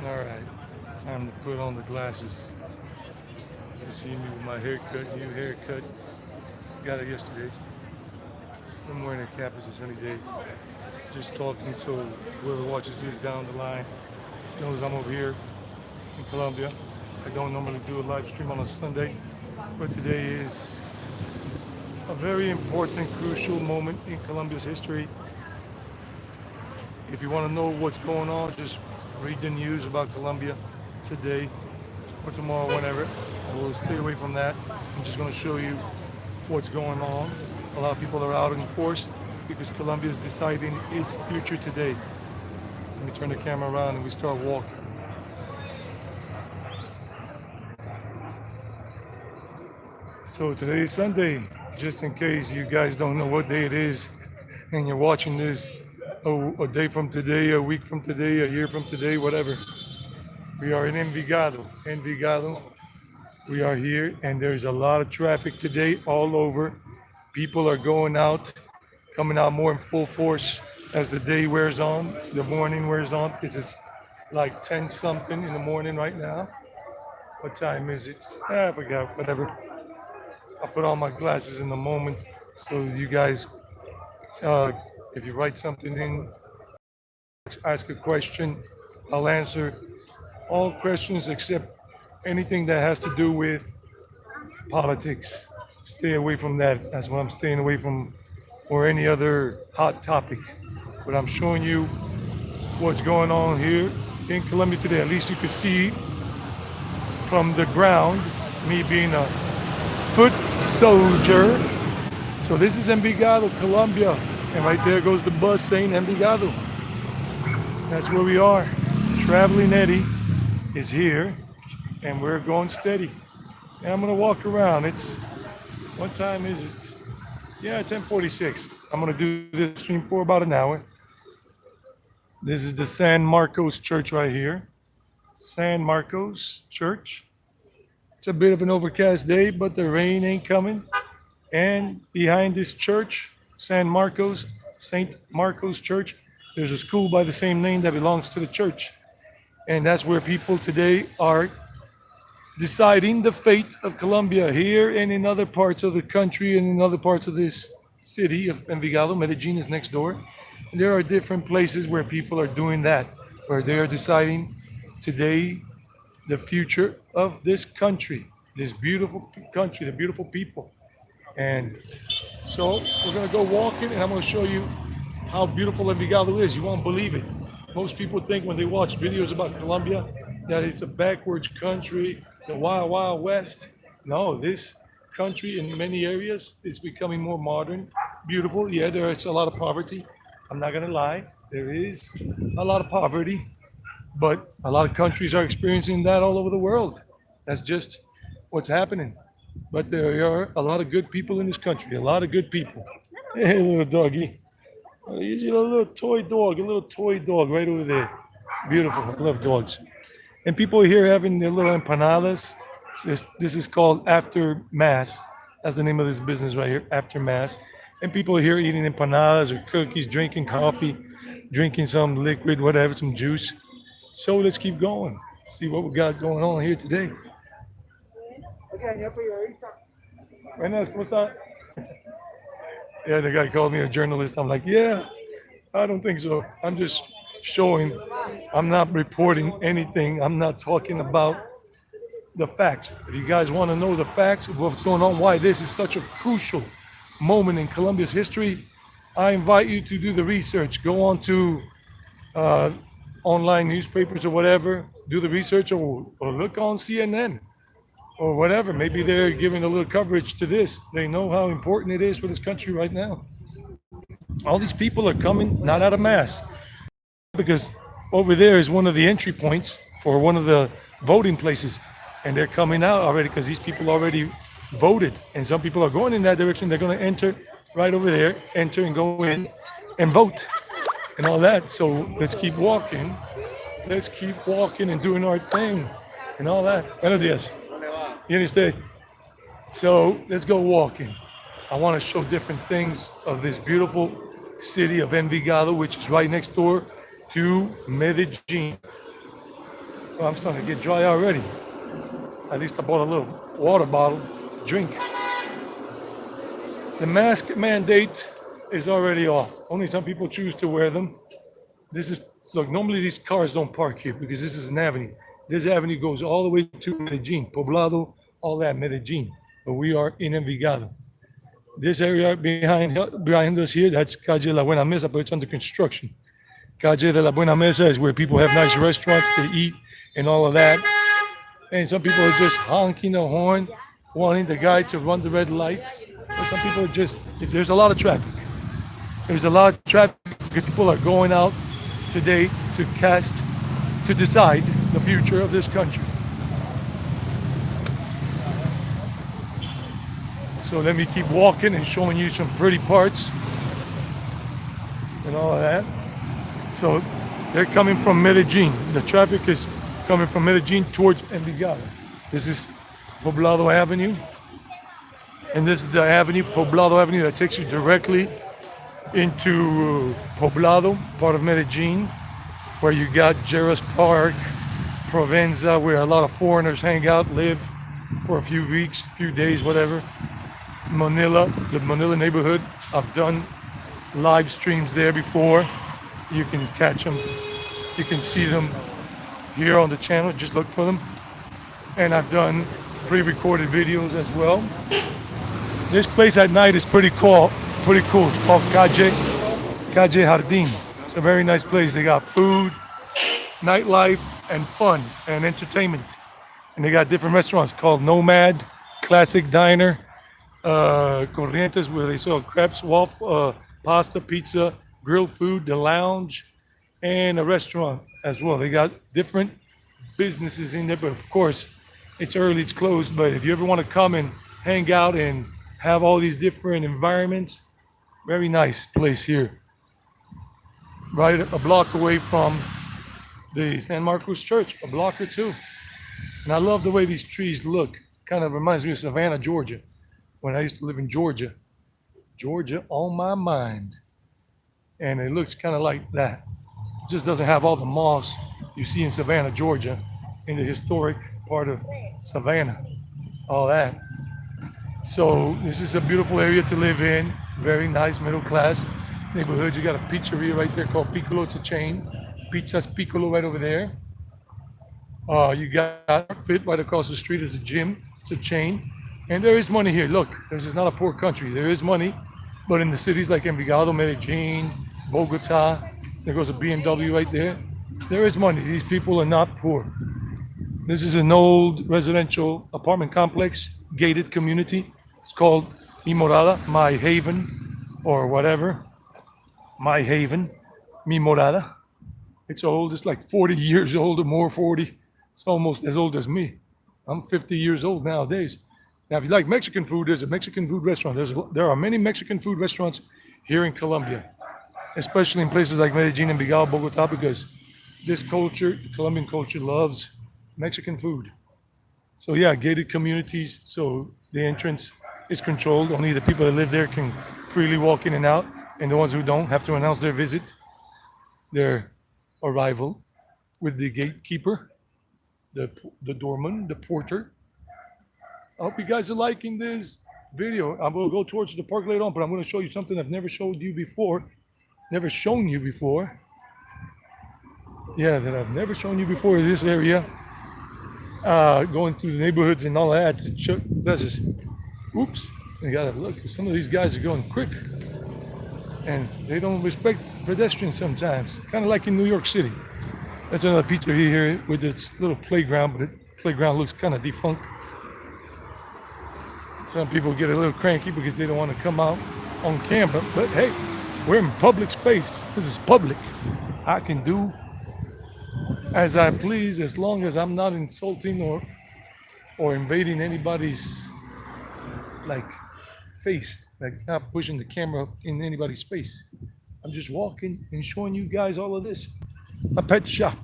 All right, time to put on the glasses. You see me with my haircut, new haircut. Got it yesterday. I'm wearing a cap. It's a sunny day. Just talking so whoever watches this down the line knows I'm over here in Colombia. I don't normally do a live stream on a Sunday, but today is a very important, crucial moment in Colombia's history. If you want to know what's going on, just read the news about Colombia today or tomorrow, whenever. I will stay away from that. I'm just going to show you what's going on. A lot of people are out in force because Colombia is deciding its future today. Let me turn the camera around and we start walking. So today is Sunday, just in case you guys don't know what day it is and you're watching this a day from today, a week from today, a year from today, whatever. We are in Envigado. We are here and there's a lot of traffic today all over. People are going out, coming out more in full force as the day wears on, the morning wears on, because it's like 10 something in the morning right now. What time is it? I forgot, whatever. I'll put on my glasses in a moment so you guys, if you write something in, ask a question, I'll answer all questions except anything that has to do with politics. Stay away from that. That's what I'm staying away from, or any other hot topic. But I'm showing you what's going on here in Colombia today. At least you could see from the ground, me being a foot soldier. So this is Envigado, Colombia. And right there goes the bus saying Envigado. That's where we are. Traveling Eddie is here and we're going steady. And I'm gonna walk around. What time is it? Yeah, 10:46. I'm gonna do this stream for about an hour. This is the San Marcos Church right here. San Marcos Church. It's a bit of an overcast day, but the rain ain't coming. And behind this church, St. Marcos Church, there's a school by the same name that belongs to the church. And that's where people today are deciding the fate of Colombia here and in other parts of the country and in other parts of this city of Envigado. Medellin is next door. And there are different places where people are doing that, where they are deciding today the future of this country, this beautiful country, the beautiful people. And so we're gonna go walking and I'm gonna show you how beautiful Envigado is. You won't believe it. Most people think when they watch videos about Colombia that it's a backwards country, the wild, wild west. No, this country in many areas is becoming more modern, beautiful. Yeah, there is a lot of poverty. I'm not gonna lie, there is a lot of poverty, but a lot of countries are experiencing that all over the world. That's just what's happening. But there are a lot of good people in this country, a lot of good people. Hey, little doggy. He's a little toy dog right over there. Beautiful, I love dogs. And people here having their little empanadas. This is called After Mass. That's the name of this business right here, After Mass. And people are here eating empanadas or cookies, drinking coffee, drinking some liquid, whatever, some juice. So let's keep going. See what we got going on here today. Buenas, ¿cómo está? Yeah, the guy called me a journalist. I'm like, yeah, I don't think so. I'm just showing, I'm not reporting anything. I'm not talking about the facts. If you guys want to know the facts of what's going on, why this is such a crucial moment in Colombia's history, I invite you to do the research. Go on to online newspapers or whatever, do the research or look on CNN or whatever. Maybe they're giving a little coverage to this. They know how important it is for this country right now. All these people are coming not out of mass because over there is one of the entry points for one of the voting places. And they're coming out already because these people already voted. And some people are going in that direction. They're going to enter right over there, enter and go in and vote and all that. So let's keep walking. Let's keep walking and doing our thing and all that. Buenos días. You understand? So let's go walking. I want to show different things of this beautiful city of Envigado, which is right next door to Medellin. Well, I'm starting to get dry already. At least I bought a little water bottle to drink. The mask mandate is already off. Only some people choose to wear them. This is, look, normally these cars don't park here because this is an avenue. This avenue goes all the way to Medellin, Poblado, all that, Medellin. But we are in Envigado. This area behind us here, that's Calle La Buena Mesa, but it's under construction. Calle de la Buena Mesa is where people have nice restaurants to eat and all of that. And some people are just honking the horn, wanting the guy to run the red light. But some people are just, there's a lot of traffic. There's a lot of traffic because people are going out today to decide the future of this country. So let me keep walking and showing you some pretty parts and all of that. So they're coming from Medellin. The traffic is coming from Medellin towards Envigado. This is Poblado Avenue. And this is the avenue, Poblado Avenue, that takes you directly into Poblado, part of Medellin, where you got Jerez Park, Provenza, where a lot of foreigners hang out, live for a few weeks, few days, whatever. Manila, the Manila neighborhood. I've done live streams there before. You can catch them. You can see them here on the channel. Just look for them. And I've done pre-recorded videos as well. This place at night is pretty cool. It's called Calle Jardín. It's a very nice place. They got food, nightlife, and fun and entertainment. And they got different restaurants called Nomad, Classic Diner, Corrientes, where they sell crepes, waffle, pasta, pizza, grilled food, the lounge, and a restaurant as well. They got different businesses in there, but of course, it's early, it's closed. But if you ever want to come and hang out and have all these different environments, very nice place here. Right a block away from the San Marcos Church, a block or two. And I love the way these trees look. Kind of reminds me of Savannah, Georgia. When I used to live in Georgia. Georgia on my mind. And it looks kind of like that. It just doesn't have all the moss you see in Savannah, Georgia, in the historic part of Savannah, all that. So this is a beautiful area to live in. Very nice middle class neighborhood. You got a pizzeria right there called Piccolo. It's a chain. Pizza's Piccolo right over there. You got Fit right across the street is a gym. It's a chain. And there is money here. Look, this is not a poor country. There is money. But in the cities like Envigado, Medellin, Bogota, there goes a BMW right there. There is money. These people are not poor. This is an old residential apartment complex, gated community. It's called Mi Morada, My Haven, or whatever. My Haven, Mi Morada. It's old. It's like 40 years old or more, 40. It's almost as old as me. I'm 50 years old nowadays. Now, if you like Mexican food, there's a Mexican food restaurant. There are many Mexican food restaurants here in Colombia, especially in places like Medellin and Envigado, Bogota, because this culture, the Colombian culture, loves Mexican food. So yeah, gated communities. So the entrance is controlled. Only the people that live there can freely walk in and out, and the ones who don't have to announce their visit, their arrival, with the gatekeeper, the doorman, the porter. I hope you guys are liking this video. I'm going to go towards the park later on, but I'm going to show you something I've never showed you before. Never shown you before. Yeah, that I've never shown you before in this area. Going through the neighborhoods and all that. That's just, oops. You got to look. Some of these guys are going quick. And they don't respect pedestrians sometimes. Kind of like in New York City. That's another pizza here with its little playground, but the playground looks kind of defunct. Some people get a little cranky because they don't want to come out on camera. But hey, we're in public space. This is public. I can do as I please as long as I'm not insulting or invading anybody's like face, like not pushing the camera in anybody's face. I'm just walking and showing you guys all of this. A pet shop.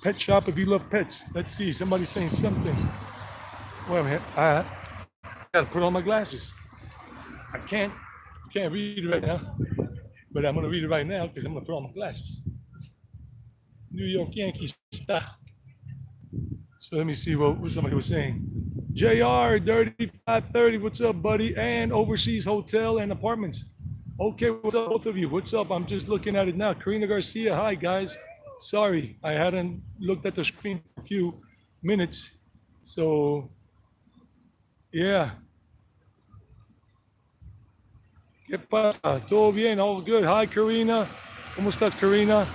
Pet shop if you love pets. Let's see, somebody's saying something. Wait a minute. I gotta put on my glasses. I can't read it right now, but I'm gonna read it right now because I'm gonna put on my glasses. New York Yankees style. So let me see what somebody was saying. JR, Dirty 530, what's up, buddy? And Overseas Hotel and Apartments. Okay, what's up, both of you? What's up? I'm just looking at it now. Karina Garcia, hi, guys. Sorry, I hadn't looked at the screen for a few minutes. So, yeah. ¿Qué pasa? Todo bien, all good. Hi, Karina. ¿Cómo estás, Karina?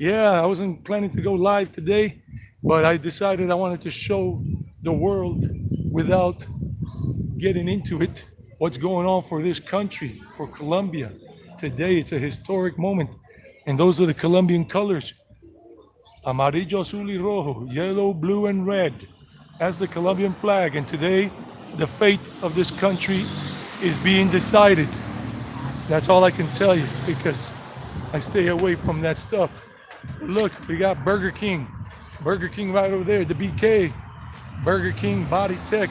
Yeah, I wasn't planning to go live today, but I decided I wanted to show the world without getting into it what's going on for this country, for Colombia. Today, it's a historic moment. And those are the Colombian colors. Amarillo, azul y rojo, yellow, blue, and red. That's the Colombian flag. And today, the fate of this country is being decided. That's all I can tell you because I stay away from that stuff. Look, we got Burger King. Burger King right over there, the BK. Burger King, Body Tech.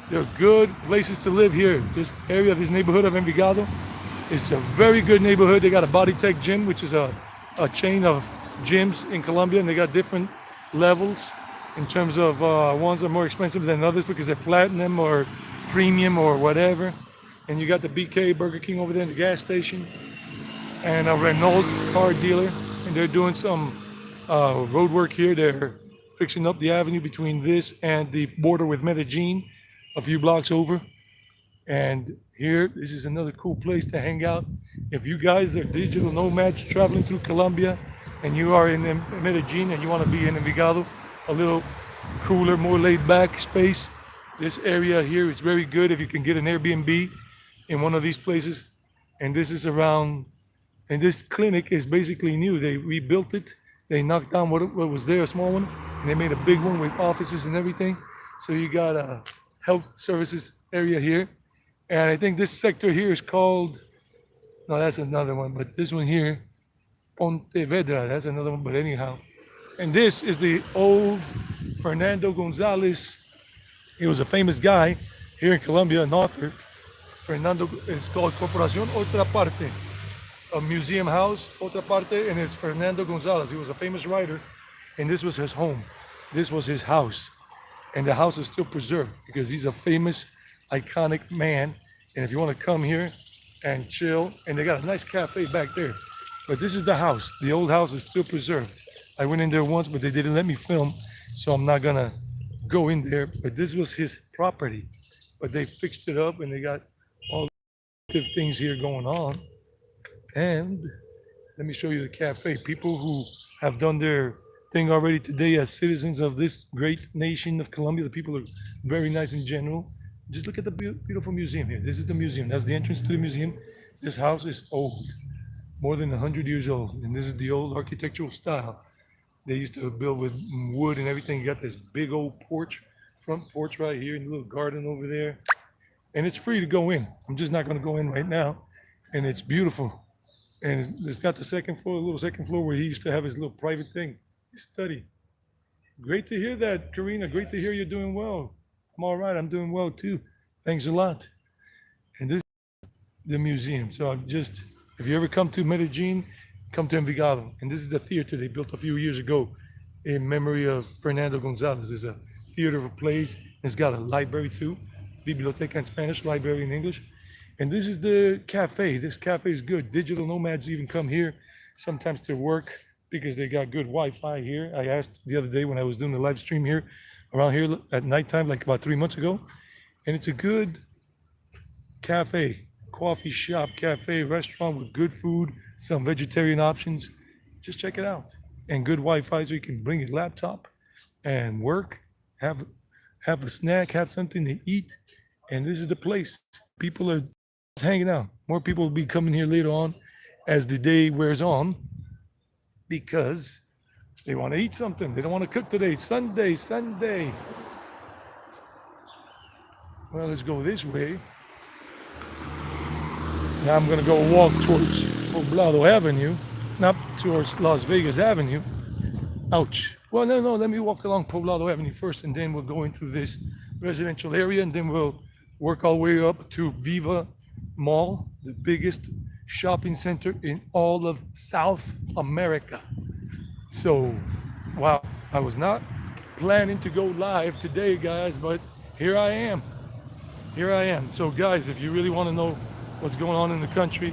They're good places to live here. This area, this neighborhood of Envigado, is a very good neighborhood. They got a Body Tech gym, which is a chain of gyms in Colombia, and they got different levels in terms of ones are more expensive than others because they're platinum or premium or whatever. And you got the BK Burger King over there in the gas station, and a Renault car dealer, and they're doing some road work here. They're fixing up the avenue between this and the border with Medellin, a few blocks over. And here, this is another cool place to hang out. If you guys are digital nomads traveling through Colombia and you are in Medellin and you want to be in Envigado, a little cooler, more laid back space, this area here is very good if you can get an Airbnb in one of these places. And this is around, and this clinic is basically new. They rebuilt it. They knocked down what was there, a small one, and they made a big one with offices and everything. So you got a health services area here. And I think this sector here is called, no, that's another one, but this one here, Pontevedra, that's another one, but anyhow. And this is the old Fernando Gonzalez. He was a famous guy here in Colombia, an author. Fernando, it's called Corporación Otra Parte, a museum house, Otra Parte, and it's Fernando Gonzalez. He was a famous writer, and this was his home. This was his house. And the house is still preserved because he's a famous, iconic man. And if you want to come here and chill, and they got a nice cafe back there. But this is the house. The old house is still preserved. I went in there once, but they didn't let me film, so I'm not gonna go in there. But this was his property. But they fixed it up, and they got all the things here going on. And let me show you the cafe. People who have done their thing already today as citizens of this great nation of Colombia. The people are very nice in general. Just look at the beautiful museum here. This is the museum. That's the entrance to the museum. This house is old, more than 100 years old. And this is the old architectural style. They used to build with wood and everything. You got this big old porch, front porch right here, and a little garden over there. And it's free to go in. I'm just not going to go in right now. And it's beautiful. And it's got the second floor, a little second floor where he used to have his little private thing, his study. Great to hear that, Karina. Great to hear you're doing well. I'm all right. I'm doing well too. Thanks a lot. And this is the museum. So I'm just, if you ever come to Medellin, come to Envigado. And this is the theater they built a few years ago in memory of Fernando Gonzalez. It's a theater of plays. It's got a library too, biblioteca in Spanish, library in English. And this is the cafe. This cafe is good. Digital nomads even come here sometimes to work because they got good Wi-Fi here. I asked the other day when I was doing the live stream here, around here at nighttime, like about 3 months ago. And it's a good cafe, coffee shop, cafe, restaurant with good food, some vegetarian options. Just check it out. And good Wi-Fi so you can bring your laptop and work, have a snack, have something to eat. And this is the place. People are hanging out. More people will be coming here later on as the day wears on because they want to eat something. They don't want to cook today. Sunday. Well, let's go this way. Now I'm going to go walk towards Poblado Avenue, not towards Las Vegas Avenue. Ouch. Well, no, let me walk along Poblado Avenue first, and then we'll go into this residential area, and then we'll work our way up to Viva Mall, the biggest shopping center in all of South America. So, wow, I was not planning to go live today, guys, but here I am. Here I am. So, guys, if you really want to know what's going on in the country,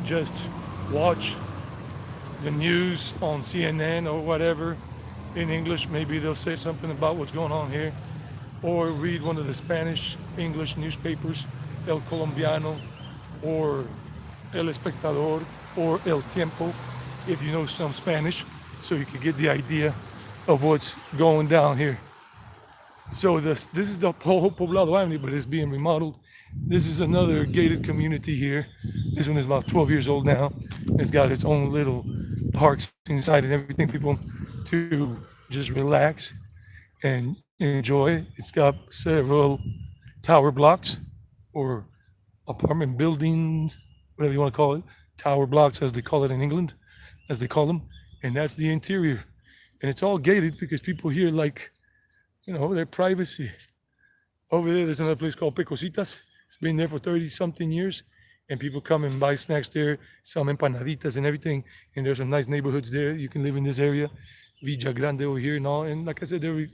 just watch the news on CNN or whatever in English. Maybe they'll say something about what's going on here, or read one of the Spanish English newspapers, El Colombiano, or El Espectador, or El Tiempo, if you know some Spanish, so you can get the idea of what's going down here. So this is the whole Poblado Avenue, but it's being remodeled. This is another gated community here. This one is about 12 years old now. It's got its own little parks inside and everything for people to just relax and enjoy. It's got several tower blocks or apartment buildings, whatever you want to call it. Tower blocks, as they call it in England, as they call them. And that's the interior. And it's all gated because people here like, their privacy. Over there's another place called Pecositas. It's been there for 30 something years. And people come and buy snacks there, some empanaditas and everything. And there's some nice neighborhoods there. You can live in this area. Villa Grande over here and all. And like I said, buenos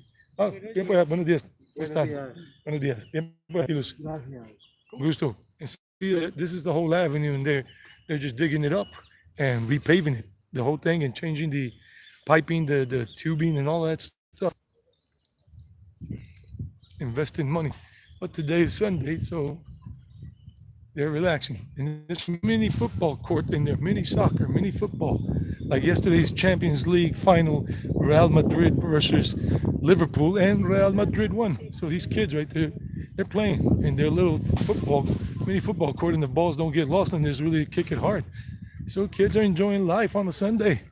días. ¿Cómo están? Buenos días. Bien por aquí, Luz. Con gusto. And see, this is the whole avenue, and they're just digging it up and repaving it, the whole thing, and changing the piping, the tubing, and all that stuff. Investing money. But today is Sunday, so they're relaxing. And there's mini football court in there, mini soccer, mini football. Like yesterday's Champions League final, Real Madrid versus Liverpool, and Real Madrid won. So these kids right there, they're playing in their little mini football court, and the balls don't get lost, and there's really kick it hard. So kids are enjoying life on a Sunday.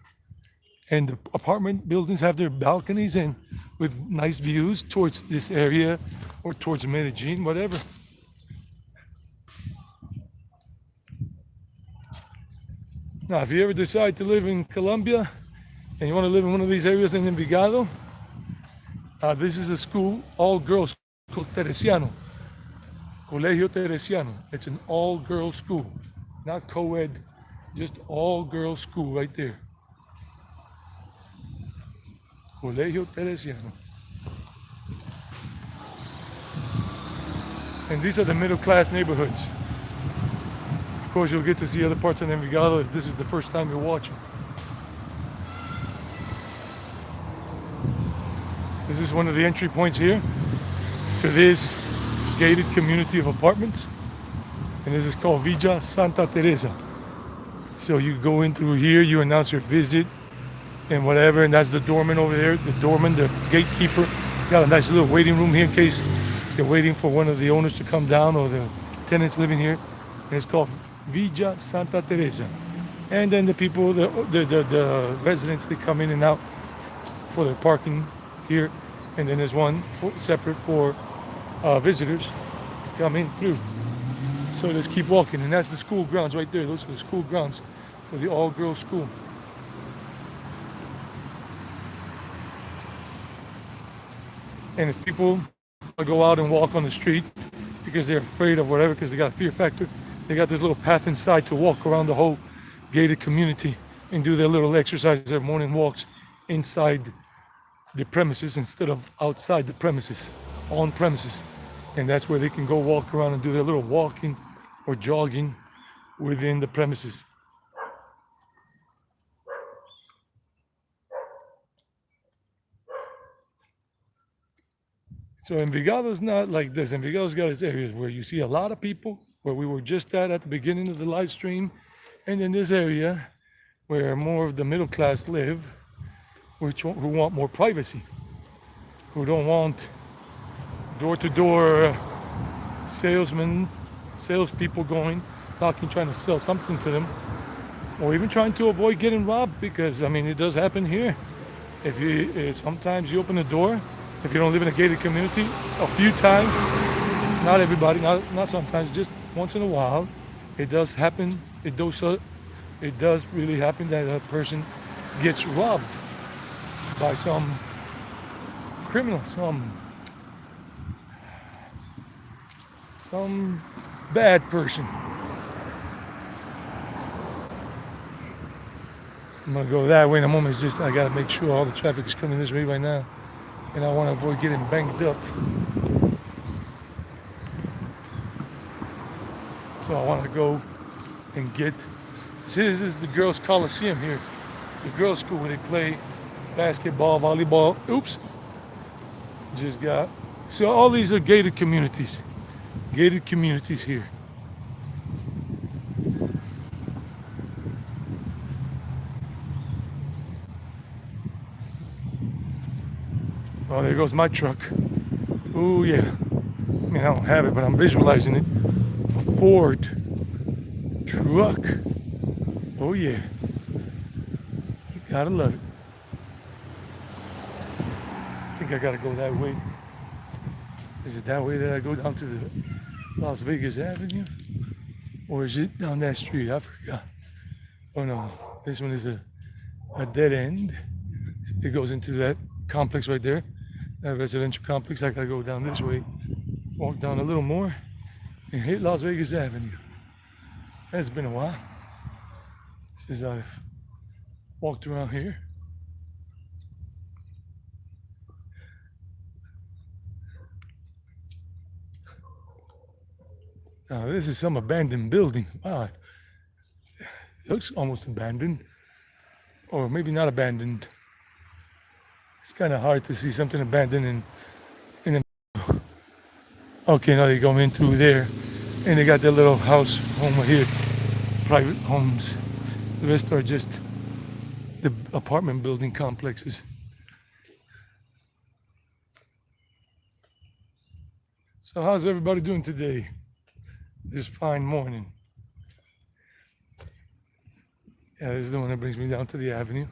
And the apartment buildings have their balconies and with nice views towards this area or towards Medellin, whatever. Now, if you ever decide to live in Colombia and you want to live in one of these areas in Envigado, this is a school, all girls, called Teresiano, Colegio Teresiano. It's an all girls school, not co-ed, just all girls school right there. Colegio Teresiano. And these are the middle class neighborhoods. Of course, you'll get to see other parts of Envigado if this is the first time you're watching. This is one of the entry points here to this gated community of apartments. And this is called Villa Santa Teresa. So you go in through here, you announce your visit and whatever, and that's the doorman over there, the gatekeeper. Got a nice little waiting room here in case you're waiting for one of the owners to come down or the tenants living here. And it's called Villa Santa Teresa. And then the people, the residents, they come in and out for their parking here. And then there's one separate for visitors to come in through. So let's keep walking. And that's the school grounds right there. Those are the school grounds for the all-girls school. And if people go out and walk on the street because they're afraid of whatever, because they got a fear factor, they got this little path inside to walk around the whole gated community and do their little exercises, their morning walks inside the premises instead of outside the premises, on premises. And that's where they can go walk around and do their little walking or jogging within the premises. So Envigado's not like this. Envigado's got its areas where you see a lot of people, where we were just at the beginning of the live stream, and in this area where more of the middle class live, who want more privacy, who don't want door-to-door salespeople going, knocking, trying to sell something to them, or even trying to avoid getting robbed, because, I mean, it does happen here. Sometimes you open the door, if you don't live in a gated community, a few times, not everybody, not sometimes, just once in a while, it does happen, it does really happen that a person gets robbed by some criminal, some bad person. I'm gonna go that way in a moment. It's just I gotta make sure all the traffic is coming this way right now. and I want to avoid getting banged up. So I want to go and get. See, this is the girls' coliseum here, the girls' school where they play basketball, volleyball. Oops, just got. So all these are gated communities here. Oh, there goes my truck. Oh yeah. I mean, I don't have it, but I'm visualizing it. A Ford truck. Oh yeah. You gotta love it. I think I gotta go that way. Is it that way that I go down to the Las Vegas Avenue? Or is it down that street? I forgot. Oh no, this one is a dead end. It goes into that complex right there, that residential complex. I gotta go down this way, walk down a little more, and hit Las Vegas Avenue. It's been a while since I've walked around here. Now this is some abandoned building. Wow, it looks almost abandoned, or maybe not abandoned. It's kind of hard to see something abandoned in a. Okay, now they go in through there, and they got their little house home here, private homes. The rest are just the apartment building complexes. So how's everybody doing today? This fine morning. Yeah, this is the one that brings me down to the avenue,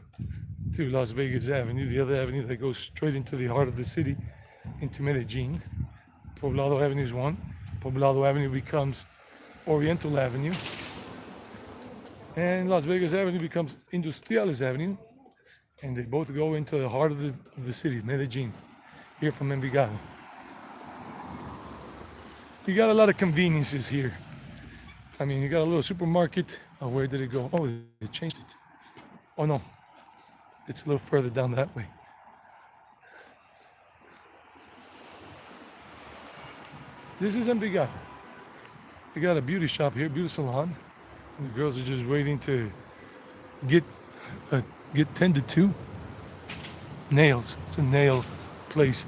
to Las Vegas Avenue, the other avenue that goes straight into the heart of the city, into Medellin. Poblado Avenue is one. Poblado Avenue becomes Oriental Avenue. And Las Vegas Avenue becomes Industriales Avenue. And they both go into the heart of the city, Medellin, here from Envigado. You got a lot of conveniences here. I mean, you got a little supermarket. Oh, where did it go? Oh, they changed it. Oh no, it's a little further down that way. This is Envigado. They got a beauty shop here, beauty salon. And the girls are just waiting to get tended to. Nails. It's a nail place.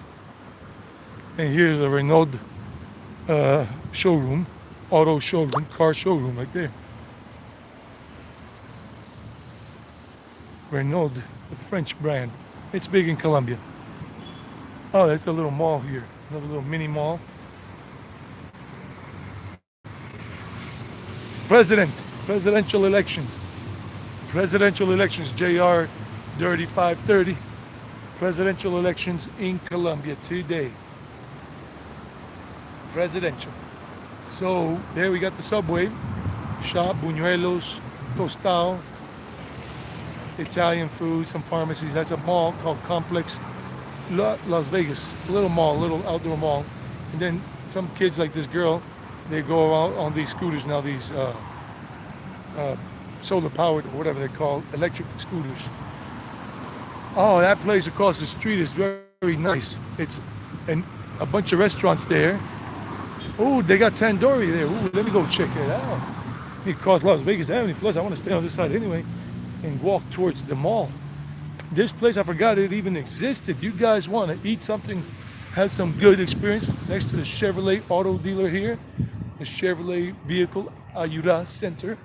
And here's a Renault showroom, auto showroom, car showroom right there. Renault, the French brand. It's big in Colombia. Oh, that's a little mall here, another little mini mall. Presidential elections, JR 3530. Presidential elections in Colombia today. Presidential. So there we got the subway shop, buñuelos, tostado, Italian food, some pharmacies. That's a mall called Complex Las Vegas, a little mall, little outdoor mall. And then some kids like this girl, they go out on these scooters now, these solar powered, or whatever they're called, electric scooters. Oh, that place across the street is very, very nice. It's a bunch of restaurants there. Oh, they got tandoori there. Ooh, let me go check it out. It costs Las Vegas Avenue. Plus, I want to stay on this side anyway and walk towards the mall. This place, I forgot it even existed. You guys want to eat something, have some good experience next to the Chevrolet auto dealer here, the Chevrolet Vehicle Ayuda Center.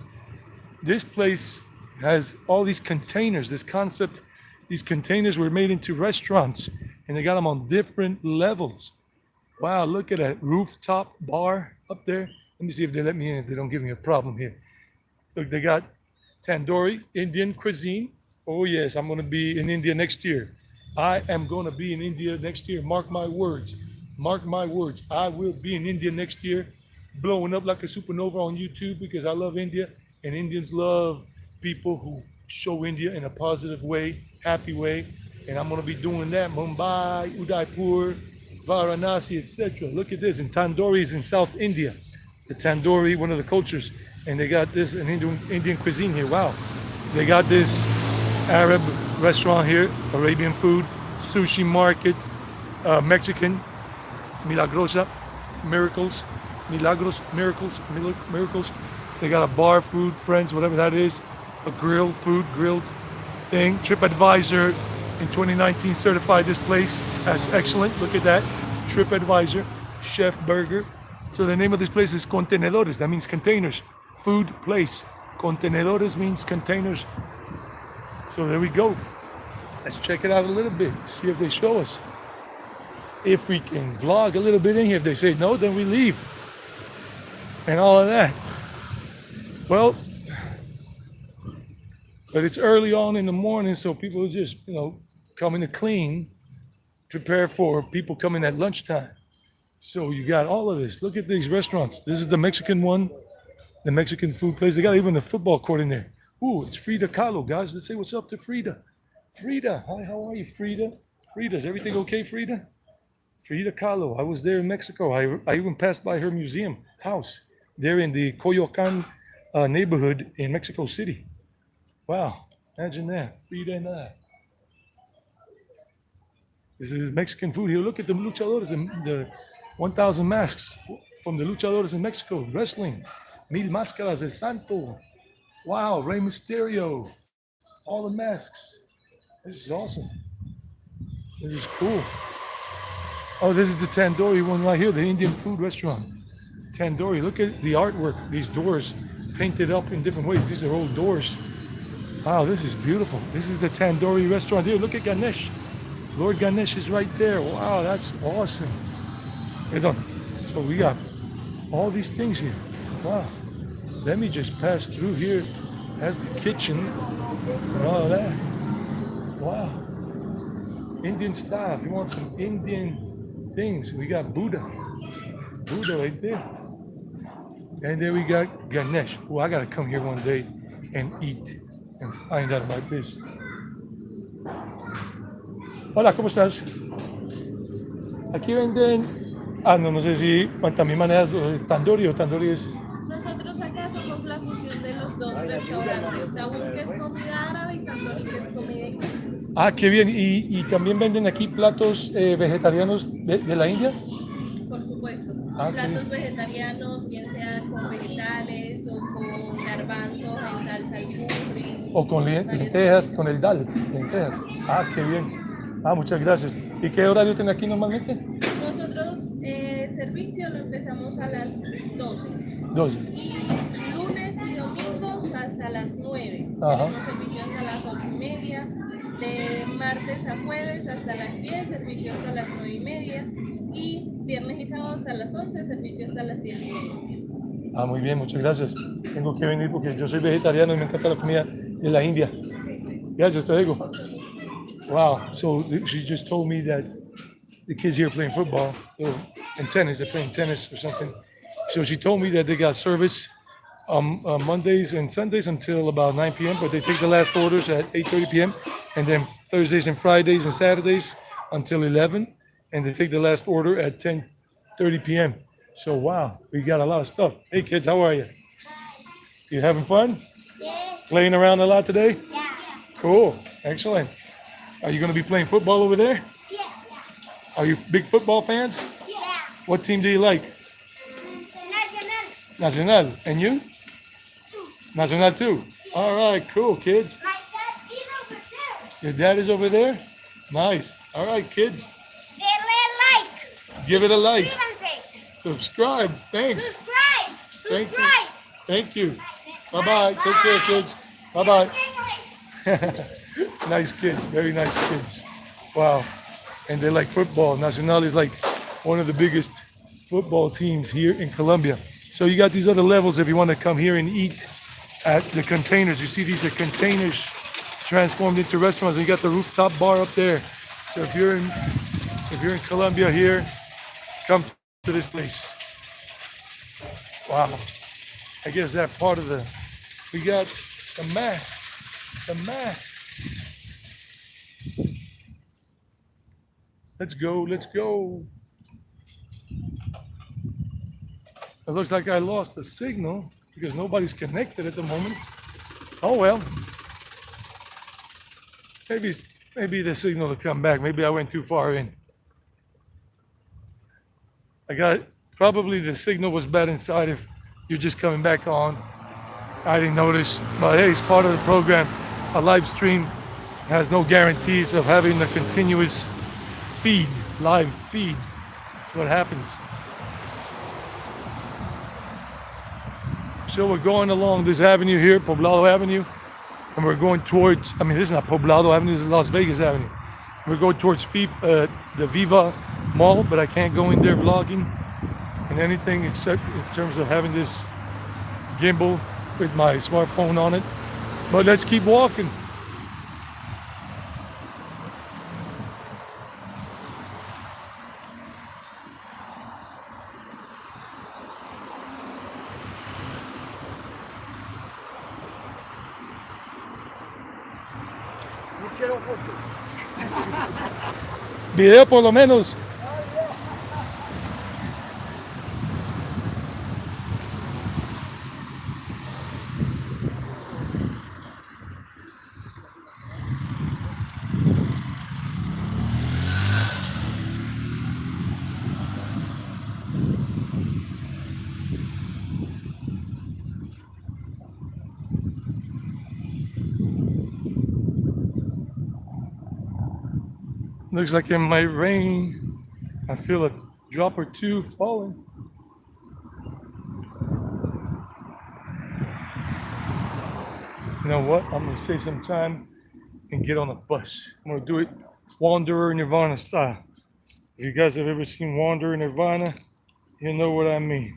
This place has all these containers, this concept. These containers were made into restaurants, and they got them on different levels. Wow, look at that rooftop bar up there. Let me see if they let me in, if they don't give me a problem here. Look, they got tandoori, Indian cuisine. Oh yes, I'm gonna be in India next year. I am gonna be in India next year. Mark my words. Mark my words. I will be in India next year, blowing up like a supernova on YouTube because I love India, and Indians love people who show India in a positive way, happy way. And I'm gonna be doing that. Mumbai, Udaipur, Varanasi, etc. Look at this, and tandoori is in South India. The tandoori, one of the cultures, and they got this an Indian cuisine here. Wow, they got this Arab restaurant here, Arabian food, sushi market, Mexican, milagrosa, miracles, milagros, miracles. They got a bar, food, friends, whatever that is, a grilled thing. TripAdvisor in 2019 certified this place as excellent. Look at that, TripAdvisor, Chef Burger. So the name of this place is Contenedores. That means containers. Food place. Contenedores means containers. So there we go. Let's check it out a little bit. See if they show us. If we can vlog a little bit in here. If they say no, then we leave. And all of that. Well, but it's early on in the morning, so people are just, coming to clean, prepare for people coming at lunchtime. So you got all of this. Look at these restaurants. This is the Mexican one, the Mexican food place. They got even the football court in there. Ooh, it's Frida Kahlo, guys. Let's say what's up to Frida. Frida, hi, how are you, Frida? Frida, is everything okay, Frida? Frida Kahlo. I was there in Mexico. I even passed by her museum house there in the Coyoacan neighborhood in Mexico City. Wow, imagine that, Frida and I. This is Mexican food here. Look at the luchadores, the 1,000 masks from the luchadores in Mexico. Wrestling, Mil Máscaras, El Santo. Wow, Rey Mysterio. All the masks. This is awesome. This is cool. Oh, this is the Tandoori one right here, the Indian food restaurant. Tandoori, look at the artwork. These doors painted up in different ways. These are old doors. Wow, this is beautiful. This is the Tandoori restaurant here. Look at Ganesh. Lord Ganesh is right there. Wow, that's awesome. So we got all these things here. Wow. Let me just pass through here. That's the kitchen and all of that. Wow. Indian style. If you want some Indian things, we got Buddha. Buddha right there. And then we got Ganesh. Oh, I gotta come here one day and eat and find out about this. Hola, ¿cómo estás? Aquí venden, no sé si también manejas tandoori o tandoori es... Nosotros acá somos la fusión de los dos restaurantes, Tabún que es comida árabe y Tandoori que es comida india. Ah, qué bien. ¿Y también venden aquí platos vegetarianos de la India? Por supuesto, platos vegetarianos, bien sean con vegetales o con garbanzos en salsa y curry. O con lentejas, con el dal, lentejas. Ah, qué bien. Ah, muchas gracias. ¿Y qué horario tiene aquí normalmente? Nosotros servicio lo empezamos a las 12. 12. Y lunes y domingos hasta las 9. Ajá. Tenemos servicio hasta las 8:30. De martes a jueves hasta las 10, servicio hasta las 9:30. Y viernes y sábado hasta las 11, servicio hasta las 10:30. Ah, muy bien, muchas gracias. Tengo que venir porque yo soy vegetariano y me encanta la comida de la India. Gracias, te digo. Wow, so she just told me that the kids here are playing football and tennis. They're playing tennis or something. So she told me that they got service Mondays and Sundays until about 9 p.m., but they take the last orders at 8:30 p.m., and then Thursdays and Fridays and Saturdays until 11, and they take the last order at 10:30 p.m. So wow, we got a lot of stuff. Hey kids, how are you? You having fun? Yes. Playing around a lot today? Yeah. Cool, excellent. Are you going to be playing football over there? Yeah. Are you big football fans? Yeah. What team do you like? Nacional. Nacional. And you? Nacional too. All right, cool, kids. My dad is over there. Your dad is over there? Nice. All right, kids. Like. Give it a like. Suscríbanse. Subscribe. Thanks. Subscribe. Thank you. Subscribe. Thank you. Bye-bye. Take care, kids. Bye-bye. Nice kids. Very nice kids. Wow. And they like football. Nacional is like one of the biggest football teams here in Colombia. So you got these other levels if you want to come here and eat at the containers. You see these are containers transformed into restaurants. And you got the rooftop bar up there. So if you're in Colombia here, come to this place. Wow. I guess that part of we got the mask. The mask. Let's go, let's go. It looks like I lost the signal because nobody's connected at the moment. Oh well. Maybe the signal will come back. Maybe I went too far in. I got probably the signal was bad inside if you're just coming back on. I didn't notice, but hey, it's part of the program. A live stream has no guarantees of having a continuous feed, live feed. That's what happens. So we're going along this avenue here, Poblado Avenue, and we're going towards, I mean, this is not Poblado Avenue, this is Las Vegas Avenue. We're going towards the Viva Mall, but I can't go in there vlogging and anything except in terms of having this gimbal with my smartphone on it. But let's keep walking. No quiero fotos. Video por lo menos. Looks like it might rain. I feel a drop or two falling. You know what? I'm gonna save some time and get on a bus. I'm gonna do it Wanderer Nirvana style. If you guys have ever seen Wanderer Nirvana, you know what I mean.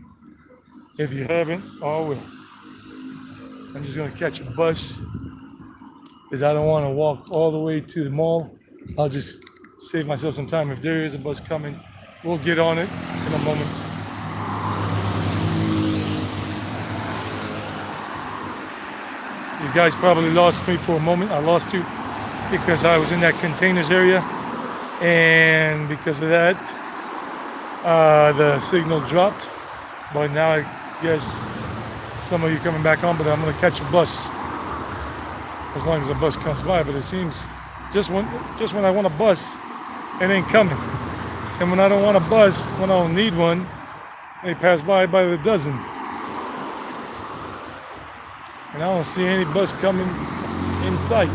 If you haven't, oh well. I'm just gonna catch a bus because I don't want to walk all the way to the mall. I'll just save myself some time. If there is a bus coming, we'll get on it in a moment. You guys probably lost me for a moment. I lost you because I was in that containers area, and because of that, the signal dropped. But now I guess some of you coming back on, but I'm gonna catch a bus as long as a bus comes by. But it seems just when I want a bus, it ain't coming. And when I don't want a bus, when I don't need one, they pass by the dozen. And I don't see any bus coming in sight.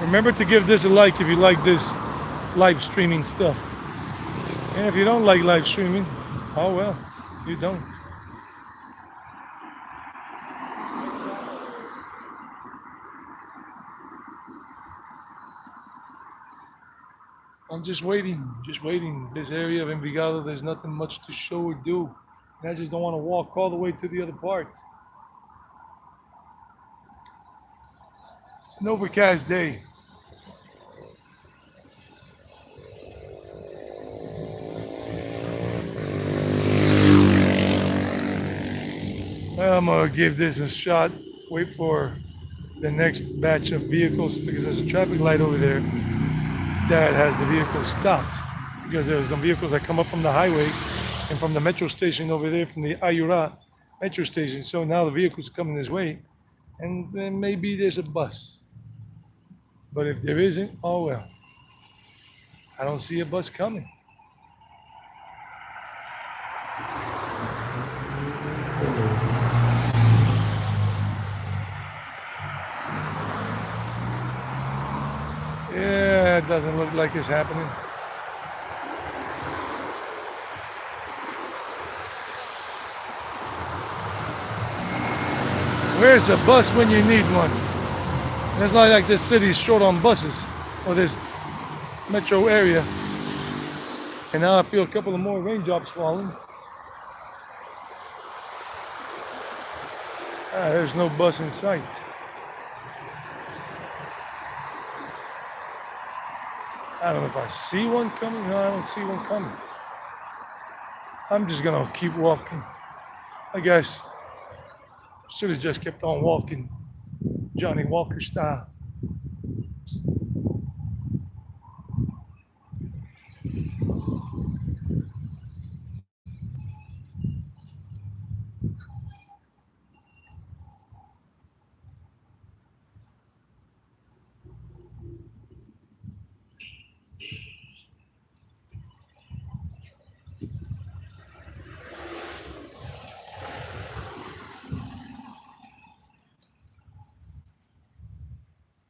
Remember to give this a like if you like this live streaming stuff. And if you don't like live streaming, oh well, you don't. I'm just waiting. This area of Envigado, there's nothing much to show or do. And I just don't want to walk all the way to the other part. It's an overcast day. Well, I'm gonna give this a shot. Wait for the next batch of vehicles because there's a traffic light over there that has the vehicles stopped. Because there's some vehicles that come up from the highway and from the metro station over there, from the Ayura metro station. So now the vehicles are coming this way, and then maybe there's a bus. But if there isn't, oh well. I don't see a bus coming. Yeah, it doesn't look like it's happening. Where's the bus when you need one? And it's not like this city's short on buses or this metro area. And now I feel a couple of more raindrops falling. There's no bus in sight. I don't know if I see one coming. No, I don't see one coming. I'm just gonna keep walking. I guess should have just kept on walking, Johnny Walker style.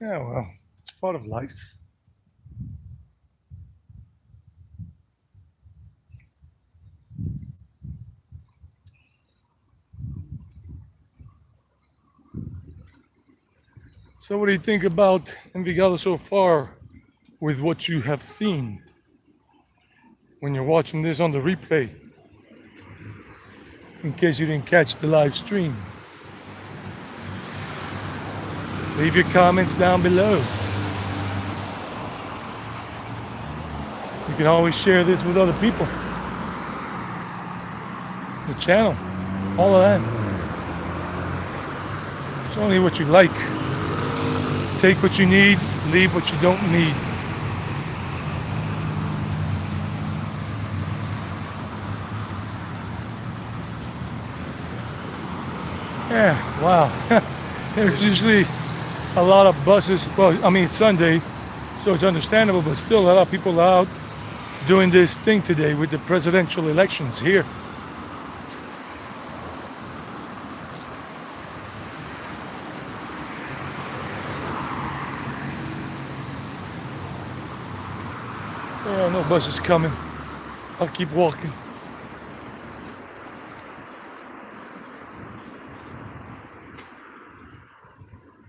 Yeah, well, it's part of life. So, what do you think about Envigado so far with what you have seen when you're watching this on the replay? In case you didn't catch the live stream, leave your comments down below. You can always share this with other people. The channel, all of that. It's only what you like. Take what you need, leave what you don't need. Yeah, wow. There's usually a lot of buses. Well, I mean, it's Sunday, so it's understandable, but still a lot of people out doing this thing today with the presidential elections here. There are no buses coming. I'll keep walking.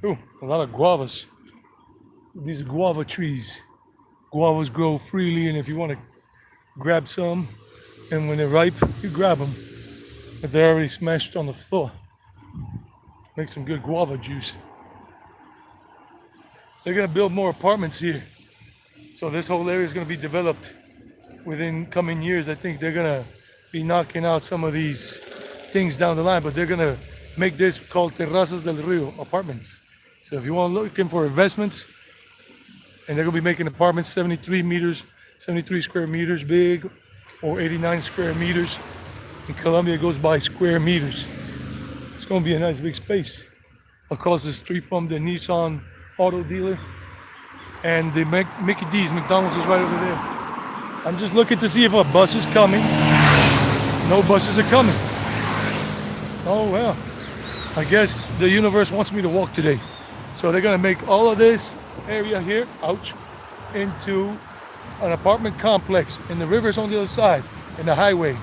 Oh, a lot of guavas. These are guava trees. Guavas grow freely, and if you want to grab some, and when they're ripe, you grab them. But they're already smashed on the floor. Make some good guava juice. They're gonna build more apartments here. So this whole area is gonna be developed within coming years. I think they're gonna be knocking out some of these things down the line, but they're gonna make this called Terrazas del Rio apartments. So if you want looking for investments, and they're gonna be making apartments 73 square meters big, or 89 square meters. In Colombia, it goes by square meters. It's gonna be a nice big space. Across the street from the Nissan auto dealer, and the Mickey D's, McDonald's is right over there. I'm just looking to see if a bus is coming. No buses are coming. Oh well, I guess the universe wants me to walk today. So they're gonna make all of this area here, ouch, into an apartment complex, and the river's on the other side, and the highway.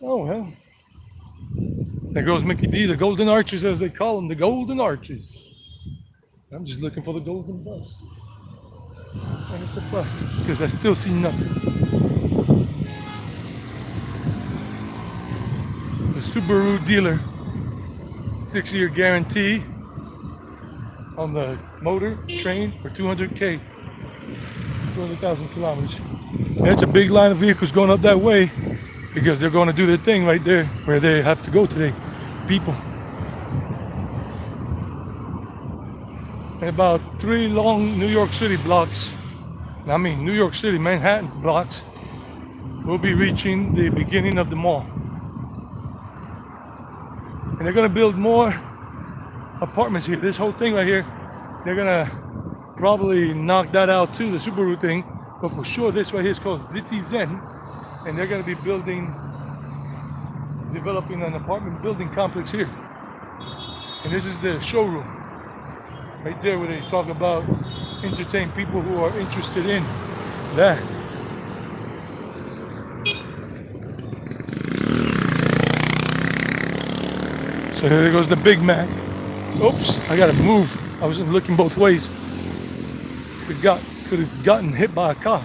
Oh well. There goes Mickey D, the Golden Arches as they call them, the Golden Arches. I'm just looking for the golden bus. And it's a bust, because I still see nothing. The Subaru dealer, 6-year guarantee on the motor train for 200K, 200,000 kilometers. That's a big line of vehicles going up that way, because they're going to do their thing right there where they have to go today. People. And about 3 long New York City blocks, I mean New York City, Manhattan blocks, will be reaching the beginning of the mall. And they're going to build more apartments here. This whole thing right here, they're going to probably knock that out too, the Subaru thing. But for sure, this right here is called Citizen. And they're going to be developing an apartment building complex here. And this is the showroom. Right there where they talk about entertain people who are interested in that. So here goes the Big Mac. Oops, I gotta move. I wasn't looking both ways. Could have gotten hit by a car.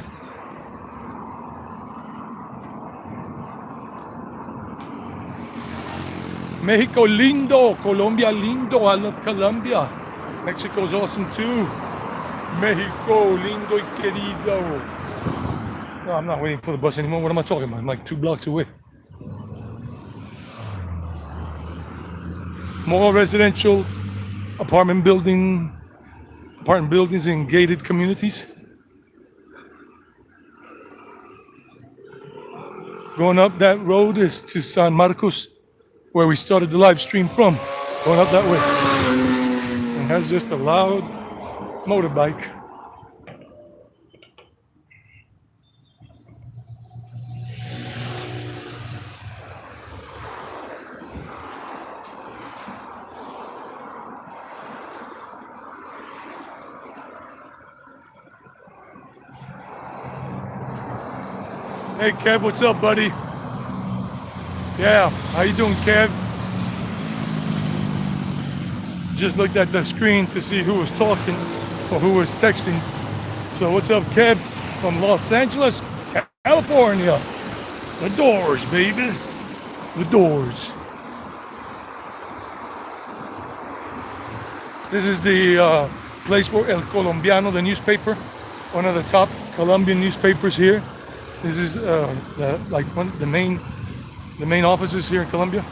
Mexico lindo, Colombia lindo. I love Colombia. Mexico's awesome too. Mexico lindo y querido. No, I'm not waiting for the bus anymore. What am I talking about? I'm like 2 blocks away. More residential apartment buildings in gated communities. Going up that road is to San Marcos, where we started the live stream from. going up that way. And has just a loud motorbike. Hey Kev, what's up, buddy? Yeah, how you doing, Kev? Just looked at the screen to see who was talking or who was texting. So what's up, Kev? From Los Angeles, California. The Doors, baby. The Doors. This is the place for El Colombiano, the newspaper, one of the top Colombian newspapers here. This is the main offices here in Colombia.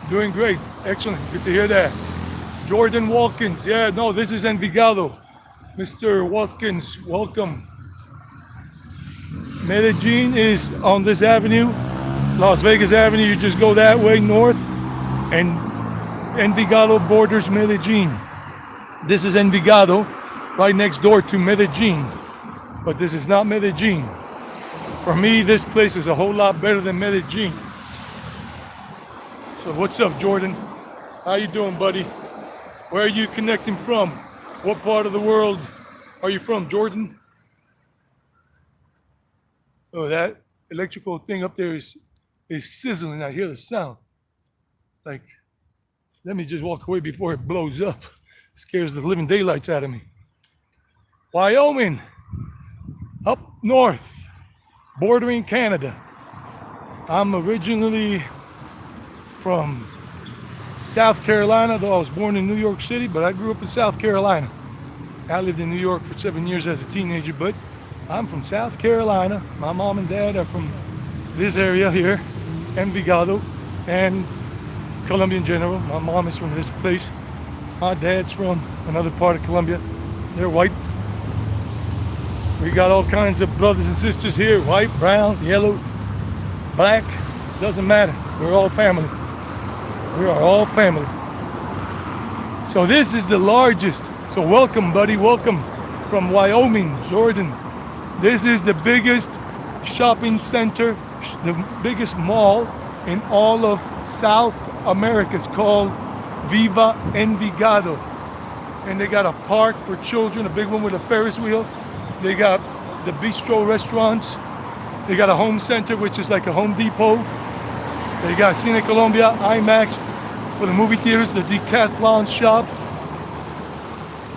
Doing great, excellent, good to hear that. Jordan Watkins, yeah, no, this is Envigado. Mr. Watkins, welcome. Medellin is on this avenue, Las Vegas Avenue. You just go that way north, and Envigado borders Medellin. This is Envigado, right next door to Medellin. But this is not Medellin. For me, this place is a whole lot better than Medellin. So what's up, Jordan? How you doing, buddy? Where are you connecting from? What part of the world are you from, Jordan? Oh, that electrical thing up there is sizzling. I hear the sound. Like, let me just walk away before it blows up. Scares the living daylights out of me. Wyoming. Up north, bordering Canada. I'm originally from South Carolina, though I was born in New York City, but I grew up in South Carolina. I lived in New York for 7 years as a teenager, but I'm from South Carolina. My mom and dad are from this area here, Envigado, and Colombia in general. My mom is from this place. My dad's from another part of Colombia. They're white. We got all kinds of brothers and sisters here, white, brown, yellow, black, doesn't matter. We're all family. We are all family. So this is the largest. So welcome, buddy, welcome from Wyoming, Jordan. This is the biggest shopping center, the biggest mall in all of South America. It's called Viva Envigado. And they got a park for children, a big one with a Ferris wheel. They got the bistro restaurants. They got a home center, which is like a Home Depot. They got Cine Colombia, IMAX for the movie theaters, the Decathlon shop.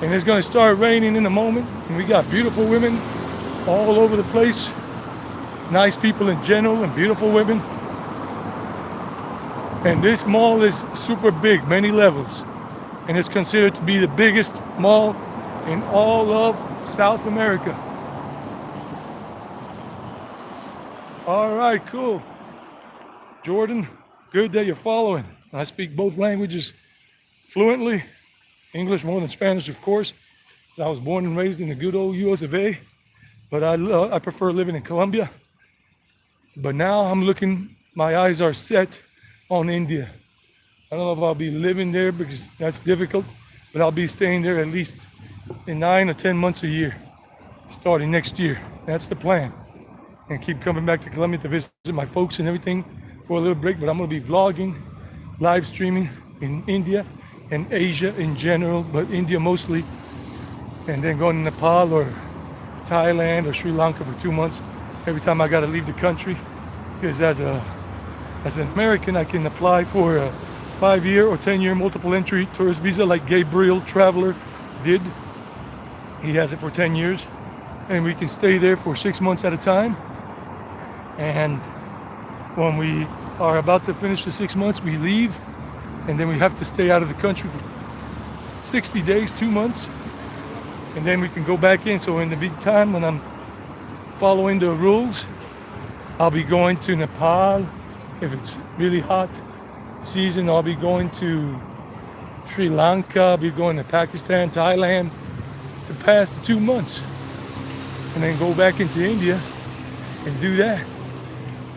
And it's gonna start raining in a moment. And we got beautiful women all over the place. Nice people in general and beautiful women. And this mall is super big, many levels. And it's considered to be the biggest mall in all of South America. All right, cool. Jordan, good that you're following. I speak both languages fluently, English more than Spanish, of course, because I was born and raised in the good old US of A, but I prefer living in Colombia. But now my eyes are set on India. I don't know if I'll be living there because that's difficult, but I'll be staying there at least in 9 or 10 months a year, starting next year. That's the plan. And keep coming back to Colombia to visit my folks and everything for a little break. But I'm going to be vlogging, live streaming in India and Asia in general, but India mostly. And then going to Nepal or Thailand or Sri Lanka for 2 months every time I got to leave the country. Because as an American, I can apply for a 5-year or 10-year multiple entry tourist visa like Gabriel Traveler did. He has it for 10 years. And we can stay there for 6 months at a time. And when we are about to finish the 6 months, we leave. And then we have to stay out of the country for 60 days, 2 months. And then we can go back in. So in the meantime, when I'm following the rules, I'll be going to Nepal. If it's really hot season, I'll be going to Sri Lanka, I'll be going to Pakistan, Thailand to pass the 2 months. And then go back into India and do that.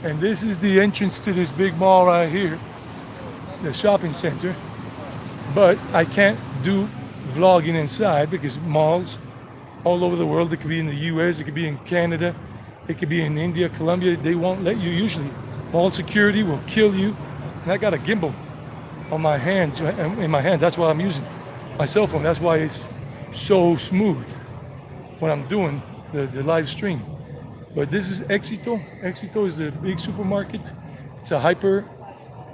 And this is the entrance to this big mall right here. the shopping center, but I can't do vlogging inside because malls all over the world. It could be in the US, it could be in Canada, it could be in India, Colombia. They won't let you usually. Mall security will kill you. And I got a gimbal on my hands, in my hand. That's why I'm using my cell phone. That's why it's so smooth when I'm doing the live stream. But this is Éxito. Éxito is the big supermarket. It's a hyper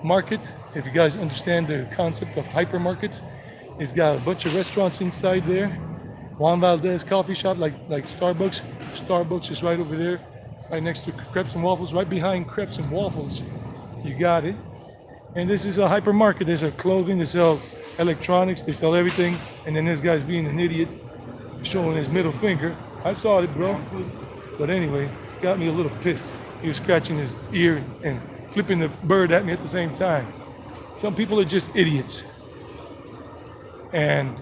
market. If you guys understand the concept of hypermarkets, it's got a bunch of restaurants inside there. Juan Valdez coffee shop, like Starbucks. Starbucks is right over there, right next to Crepes and Waffles. Right behind Crepes and Waffles, you got it. And this is a hypermarket. They sell clothing, they sell electronics, they sell everything. And then this guy's being an idiot, showing his middle finger. I saw it, bro. But anyway, got me a little pissed. He was scratching his ear and flipping the bird at me at the same time. Some people are just idiots. And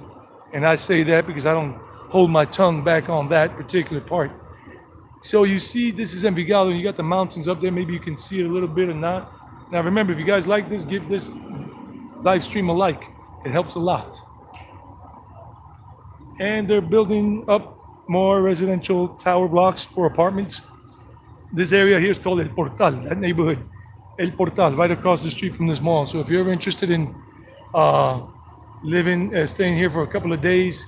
I say that because I don't hold my tongue back on that particular part. So you see, this is Envigado, and you got the mountains up there. Maybe you can see it a little bit or not. Now remember, if you guys like this, give this live stream a like. It helps a lot. And they're building up more residential tower blocks for apartments. This area here is called El Portal, that neighborhood. El Portal, right across the street from this mall. So if you're ever interested in staying here for a couple of days,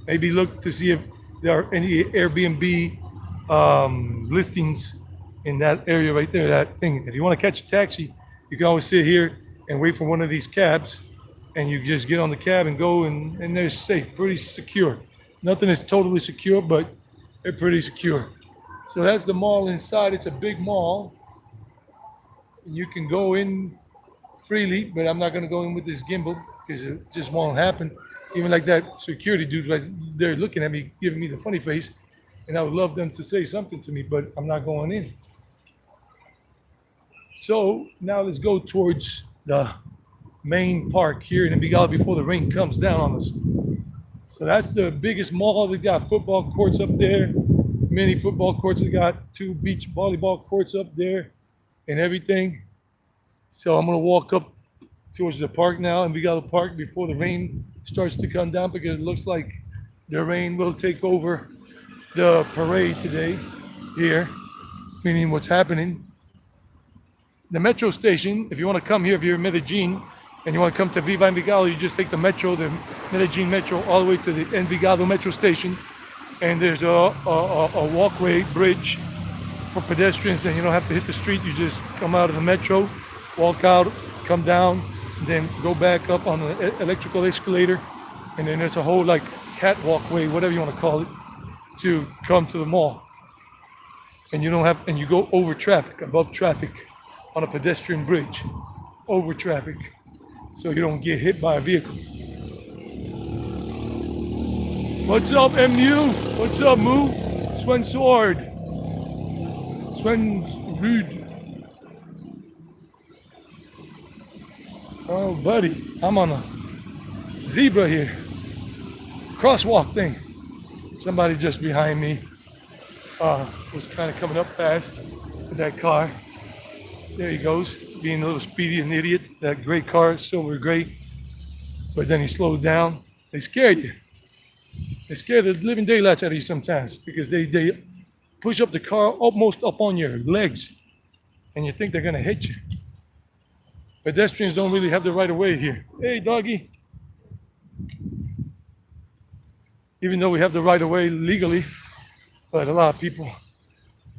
maybe look to see if there are any Airbnb listings in that area right there, that thing. If you want to catch a taxi, you can always sit here and wait for one of these cabs, and you just get on the cab and go, and they're safe, pretty secure. Nothing is totally secure, but they're pretty secure. So that's the mall inside. It's a big mall. You can go in freely, but I'm not going to go in with this gimbal because it just won't happen. Even like that security dude right there looking at me, giving me the funny face, and I would love them to say something to me, but I'm not going in. So now let's go towards the main park here in Envigado before the rain comes down on us. So that's the biggest mall. They got football courts up there, many football courts. They got 2 beach volleyball courts up there and everything. So I'm gonna walk up towards the park now, Envigado Park, before the rain starts to come down, because it looks like the rain will take over the parade today here, meaning what's happening. The metro station, if you want to come here, if you're in Medellin and you want to come to Viva Envigado, you just take the metro, the Medellin metro, all the way to the Envigado metro station, and there's a walkway bridge for pedestrians, and you don't have to hit the street. You just come out of the metro, walk out, come down, and then go back up on the electrical escalator, and then there's a whole like catwalk way, whatever you want to call it, to come to the mall. And you don't have, and you go over traffic, above traffic, on a pedestrian bridge, over traffic, so you don't get hit by a vehicle. What's up, MU? What's up, Moo? Sven Sword. Sven's Rude. Oh, buddy, I'm on a zebra here. Crosswalk thing. Somebody just behind me was kind of coming up fast with that car. There he goes, being a little speedy and idiot. That gray car, silver gray. But then he slowed down. They scare you. They scare the living daylights out of you sometimes, because they push up the car almost up on your legs, and you think they're gonna hit you. Pedestrians don't really have the right of way here. Hey, doggy. Even though we have the right of way legally, but a lot of people,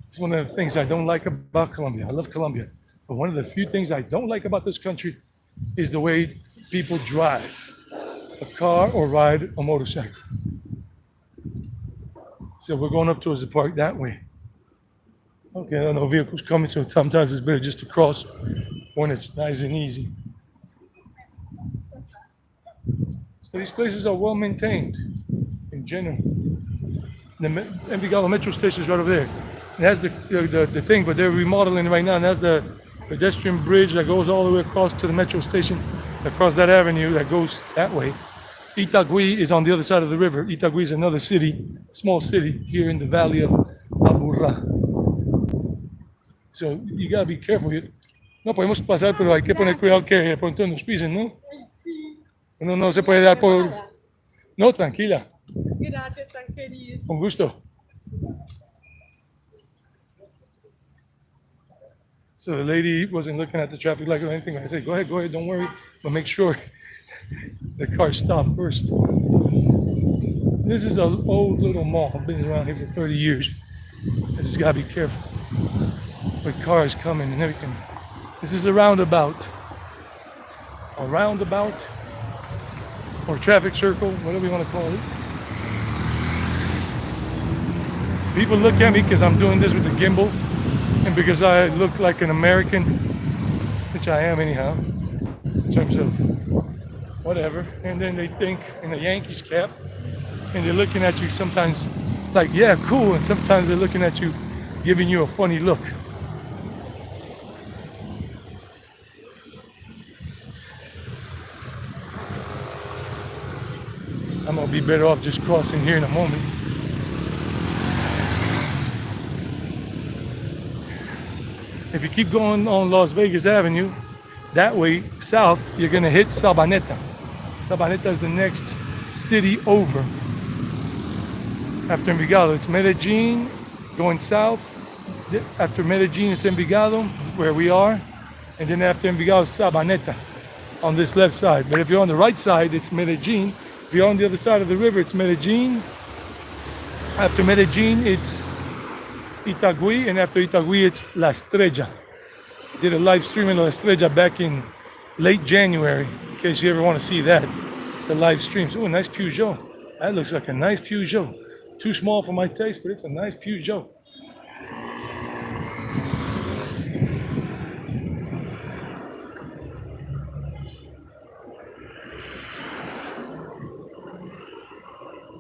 it's one of the things I don't like about Colombia. I love Colombia. But one of the few things I don't like about this country is the way people drive a car or ride a motorcycle. So we're going up towards the park that way. Okay, I don't know vehicles coming, so sometimes it's better just to cross when it's nice and easy. So these places are well maintained in general. The Envigado metro station is right over there. It has the thing, but they're remodeling it right now, and that's the pedestrian bridge that goes all the way across to the metro station, across that avenue that goes that way. Itagüí is on the other side of the river. Itagüí is another city, small city here in the valley of Aburrá. So you gotta be careful. No, podemos pasar, pero hay que poner cuidado que de pronto nos pisen, ¿no? Ay, sí. Uno no se puede dar por... Nada. No, tranquila, Gracias, tan querido. con gusto. So the lady wasn't looking at the traffic light or anything. I said, go ahead, don't worry, but make sure the car stopped first. This is an old little mall. I've been around here for 30 years. I just gotta be careful with cars coming and everything. This is a roundabout or traffic circle, whatever you want to call it. People look at me because I'm doing this with the gimbal and because I look like an American, which I am anyhow, in terms of whatever. And then they think in a Yankees cap and they're looking at you sometimes like, yeah, cool. And sometimes they're looking at you, giving you a funny look. I'm gonna be better off just crossing here in a moment. If you keep going on Las Vegas Avenue, that way south, you're gonna hit Sabaneta. Sabaneta is the next city over after Envigado. It's Medellin going south. After Medellin, it's Envigado, where we are. And then after Envigado, Sabaneta on this left side. But if you're on the right side, it's Medellin. If you're on the other side of the river, it's Medellin. After Medellin, it's Itagüí, and after Itagüí, it's La Estrella. I did a live stream in La Estrella back in late January, in case you ever want to see that, the live streams. Oh, a nice Peugeot. That looks like a nice Peugeot. Too small for my taste, but it's a nice Peugeot.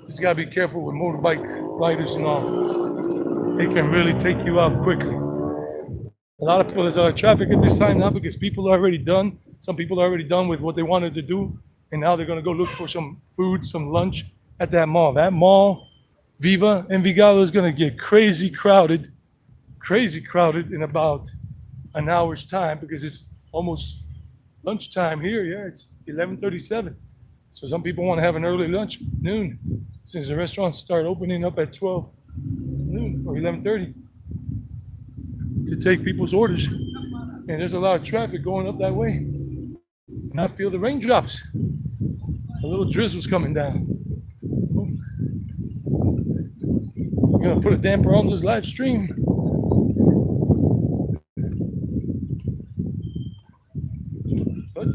Just gotta be careful with motorbike riders and all. They can really take you out quickly. A lot of people, there's a lot of traffic at this time now because people are already done. Some people are already done with what they wanted to do, and now they're gonna go look for some food, some lunch at that mall. That mall, Viva Envigado, is gonna get crazy crowded in about an hour's time because it's almost lunchtime here. Yeah, it's 11:37. So some people want to have an early lunch, noon, since the restaurants start opening up at 12 noon or 11:30 to take people's orders. And there's a lot of traffic going up that way. And I feel the raindrops. A little drizzle's coming down. I'm gonna put a damper on this live stream. But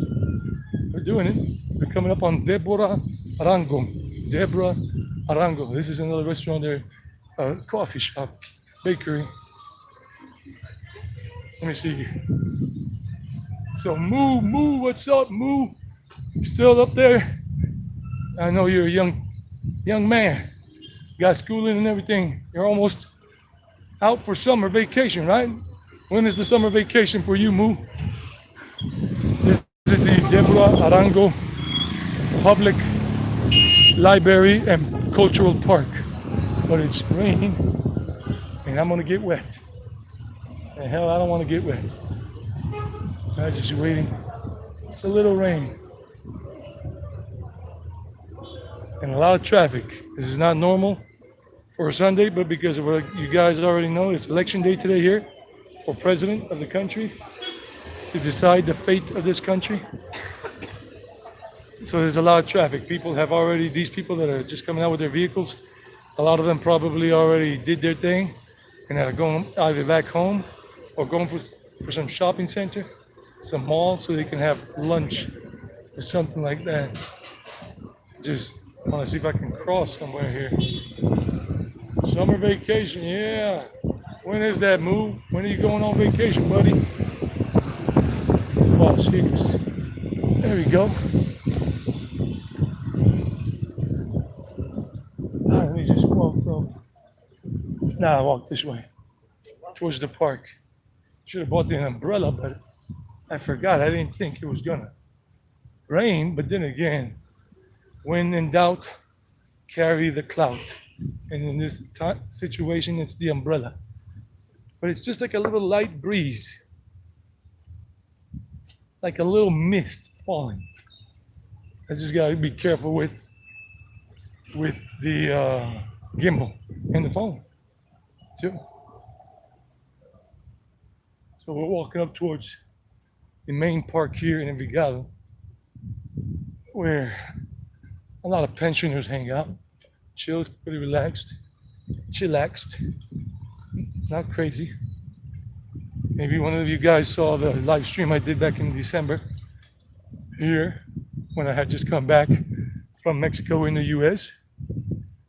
we're doing it. We're coming up on Deborah Arango. Deborah Arango. This is another restaurant there, coffee shop, bakery. Let me see. So Moo, what's up, Moo? You still up there? I know you're a young man. Got schooling and everything. You're almost out for summer vacation, right? When is the summer vacation for you, Moo? This is the Deborah Arango Public Library and Cultural Park. But it's raining and I'm gonna get wet. And hell, I don't want to get wet. I'm just waiting. It's a little rain. And a lot of traffic. This is not normal for a Sunday, but because of what you guys already know, it's election day today here for president of the country to decide the fate of this country. So there's a lot of traffic. People have already, these people that are just coming out with their vehicles, a lot of them probably already did their thing and are going either back home or going for some shopping center, some mall, so they can have lunch or something like that. Just want to see if I can cross somewhere here. Summer vacation, yeah. When is that, move? When are you going on vacation, buddy? Cross here. There we go. Let me just walk up. Nah, I walk this way, towards the park. Should have bought the umbrella, but I forgot. I didn't think it was gonna rain. But then again, when in doubt, carry the clout. And in this situation, it's the umbrella. But it's just like a little light breeze. like a little mist falling. I just gotta be careful with the gimbal and the phone too. So we're walking up towards the main park here in Envigado, where a lot of pensioners hang out, chilled, pretty relaxed, chillaxed, not crazy. Maybe one of you guys saw the live stream I did back in December here when I had just come back from Mexico in the US.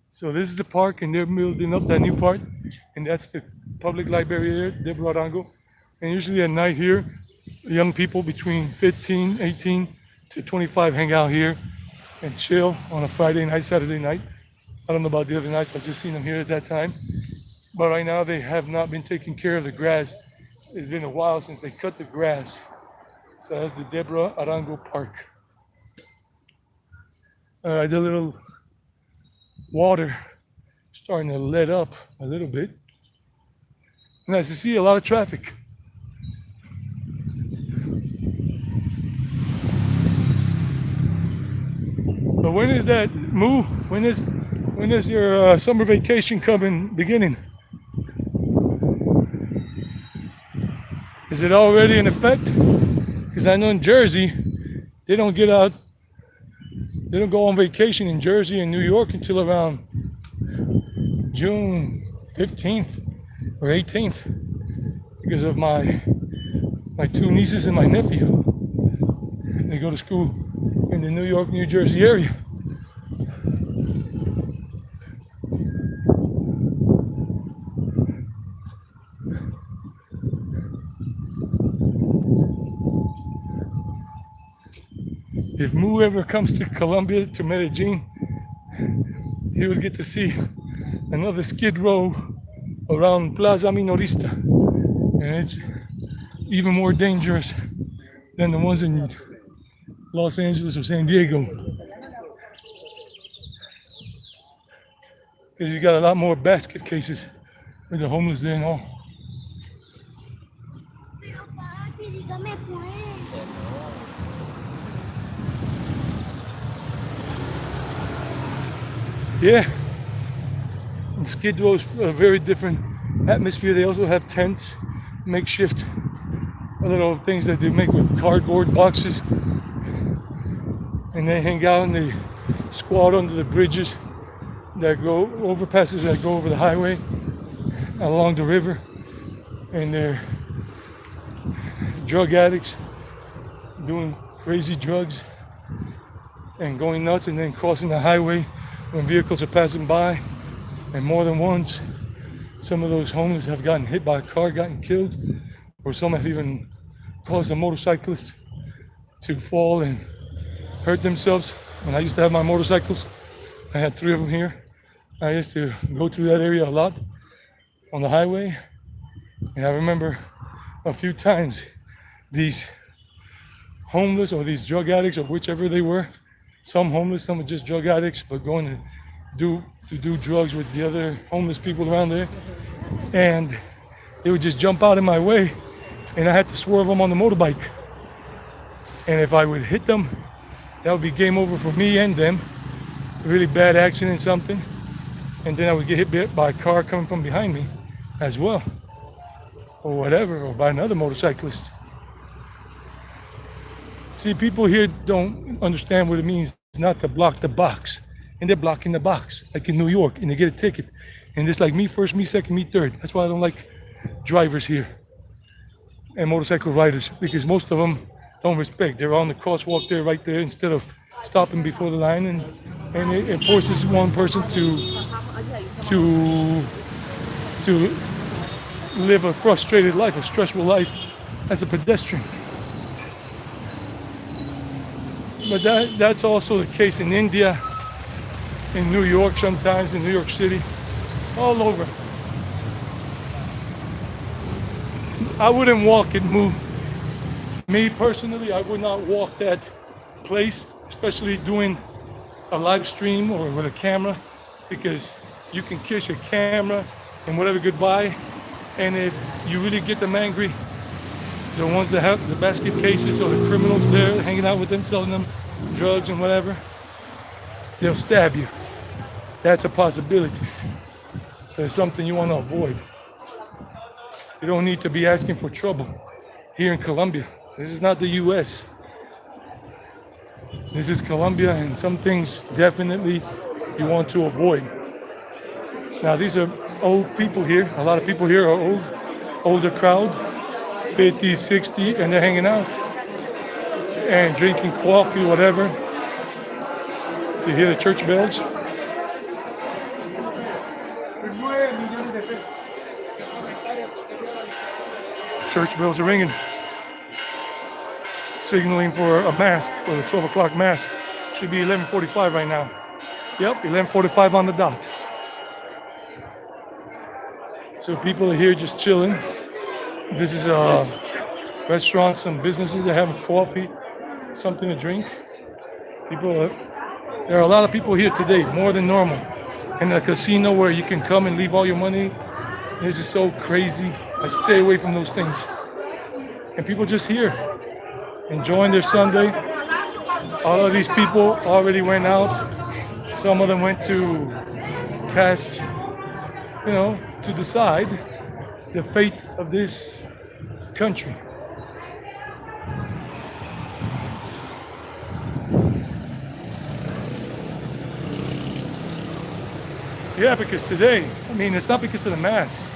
So this is the park, and they're building up that new part, and that's the public library there, de Arango. And usually at night here, young people between 15, 18 to 25 hang out here and chill on a Friday night, Saturday night. I don't know about the other nights, I've just seen them here at that time. But right now they have not been taking care of the grass. It's been a while since they cut the grass. So that's the Debra Arango Park. The little water starting to let up a little bit. And as you see, a lot of traffic. But when is that move? When is your summer vacation beginning? Is it already in effect? Because I know in Jersey, they don't get out, they don't go on vacation in Jersey and New York until around June 15th or 18th because of my two nieces and my nephew. They go to school in the New York, New Jersey area. If Mu ever comes to Colombia, to Medellin, he would get to see another skid row around Plaza Minorista. And it's even more dangerous than the ones in Los Angeles or San Diego. Because you got a lot more basket cases with the homeless there and all. Pero papi, dígame pues. Yeah, and Skid Row is a very different atmosphere. They also have tents, makeshift little things that they make with cardboard boxes, and they hang out and they squat under the bridges that go overpasses that go over the highway along the river, and they're drug addicts doing crazy drugs and going nuts and then crossing the highway when vehicles are passing by. And more than once, some of those homeless have gotten hit by a car, gotten killed, or some have even caused a motorcyclist to fall and hurt themselves. When I used to have my motorcycles, I had 3 of them here. I used to go through that area a lot on the highway, and I remember a few times these homeless or these drug addicts or whichever they were, some homeless, some are just drug addicts, but going to do drugs with the other homeless people around there. And they would just jump out in my way, and I had to swerve them on the motorbike. And if I would hit them, that would be game over for me and them. A really bad accident, something. And then I would get hit by a car coming from behind me as well, or whatever, or by another motorcyclist. See, people here don't understand what it means not to block the box. And they're blocking the box, like in New York, and they get a ticket. And it's like me first, me second, me third. That's why I don't like drivers here and motorcycle riders, because most of them don't respect. They're on the crosswalk there, right there, instead of stopping before the line. And it forces one person to live a frustrated life, a stressful life as a pedestrian. But that's also the case in India, in New York sometimes, in New York City, all over. I wouldn't walk it, Moo. Me personally, I would not walk that place, especially doing a live stream or with a camera, because you can kiss your camera and whatever goodbye, and if you really get them angry, the ones that have the basket cases or the criminals there hanging out with them, selling them drugs and whatever, they'll stab you. That's a possibility. So it's something you want to avoid. You don't need to be asking for trouble here in Colombia. This is not the US. This is Colombia, and some things definitely you want to avoid. Now, these are old people here. A lot of people here are old, older crowd, 50, 60, and they're hanging out and drinking coffee, whatever. You hear the church bells? Church bells are ringing, signaling for a mass, for the 12 o'clock mass. Should be 11:45 right now. Yep, 11:45 on the dot. So people are here just chilling. This is a restaurant, some businesses that have coffee, something to drink. There are a lot of people here today, more than normal. In a casino where you can come and leave all your money. This is so crazy. I stay away from those things. And people just here, enjoying their Sunday. All of these people already went out. Some of them went to cast, to decide the fate of this country. Yeah, because today, it's not because of the mass.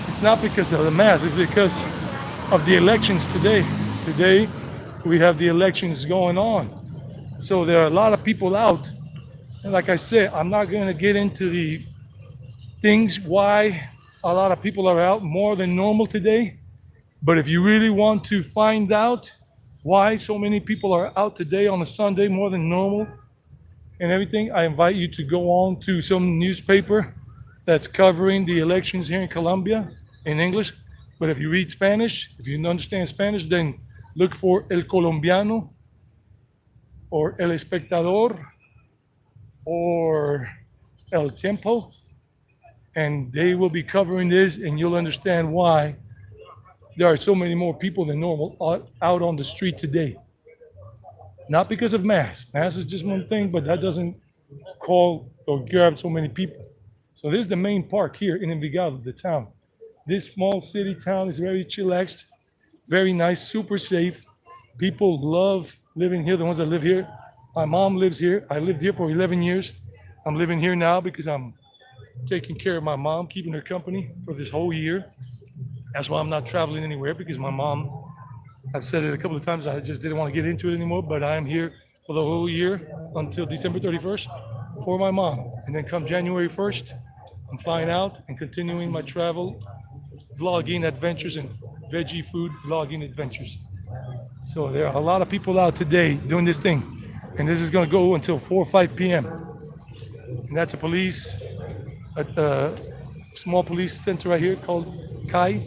It's not because of the mass, it's because of the elections today. Today, we have the elections going on. So there are a lot of people out. And like I said, I'm not going to get into the things why a lot of people are out more than normal today. But if you really want to find out why so many people are out today on a Sunday more than normal and everything, I invite you to go on to some newspaper that's covering the elections here in Colombia in English. But if you read Spanish, if you understand Spanish, then look for El Colombiano or El Espectador or El Tiempo, and they will be covering this, and you'll understand why there are so many more people than normal out on the street today. Not because of mass. Mass is just one thing, but that doesn't call or grab so many people. So this is the main park here in Envigado, the town. This small city town is very chillaxed, very nice, super safe. People love living here, the ones that live here. My mom lives here. I lived here for 11 years. I'm living here now because I'm taking care of my mom, keeping her company for this whole year. That's why I'm not traveling anywhere, because my mom, I've said it a couple of times, I just didn't want to get into it anymore, but I am here for the whole year until December 31st for my mom. And then come January 1st, I'm flying out and continuing my travel vlogging adventures and veggie food vlogging adventures. So there are a lot of people out today doing this thing. And this is going to go until 4 or 5 p.m. And that's a small police center right here called Kai.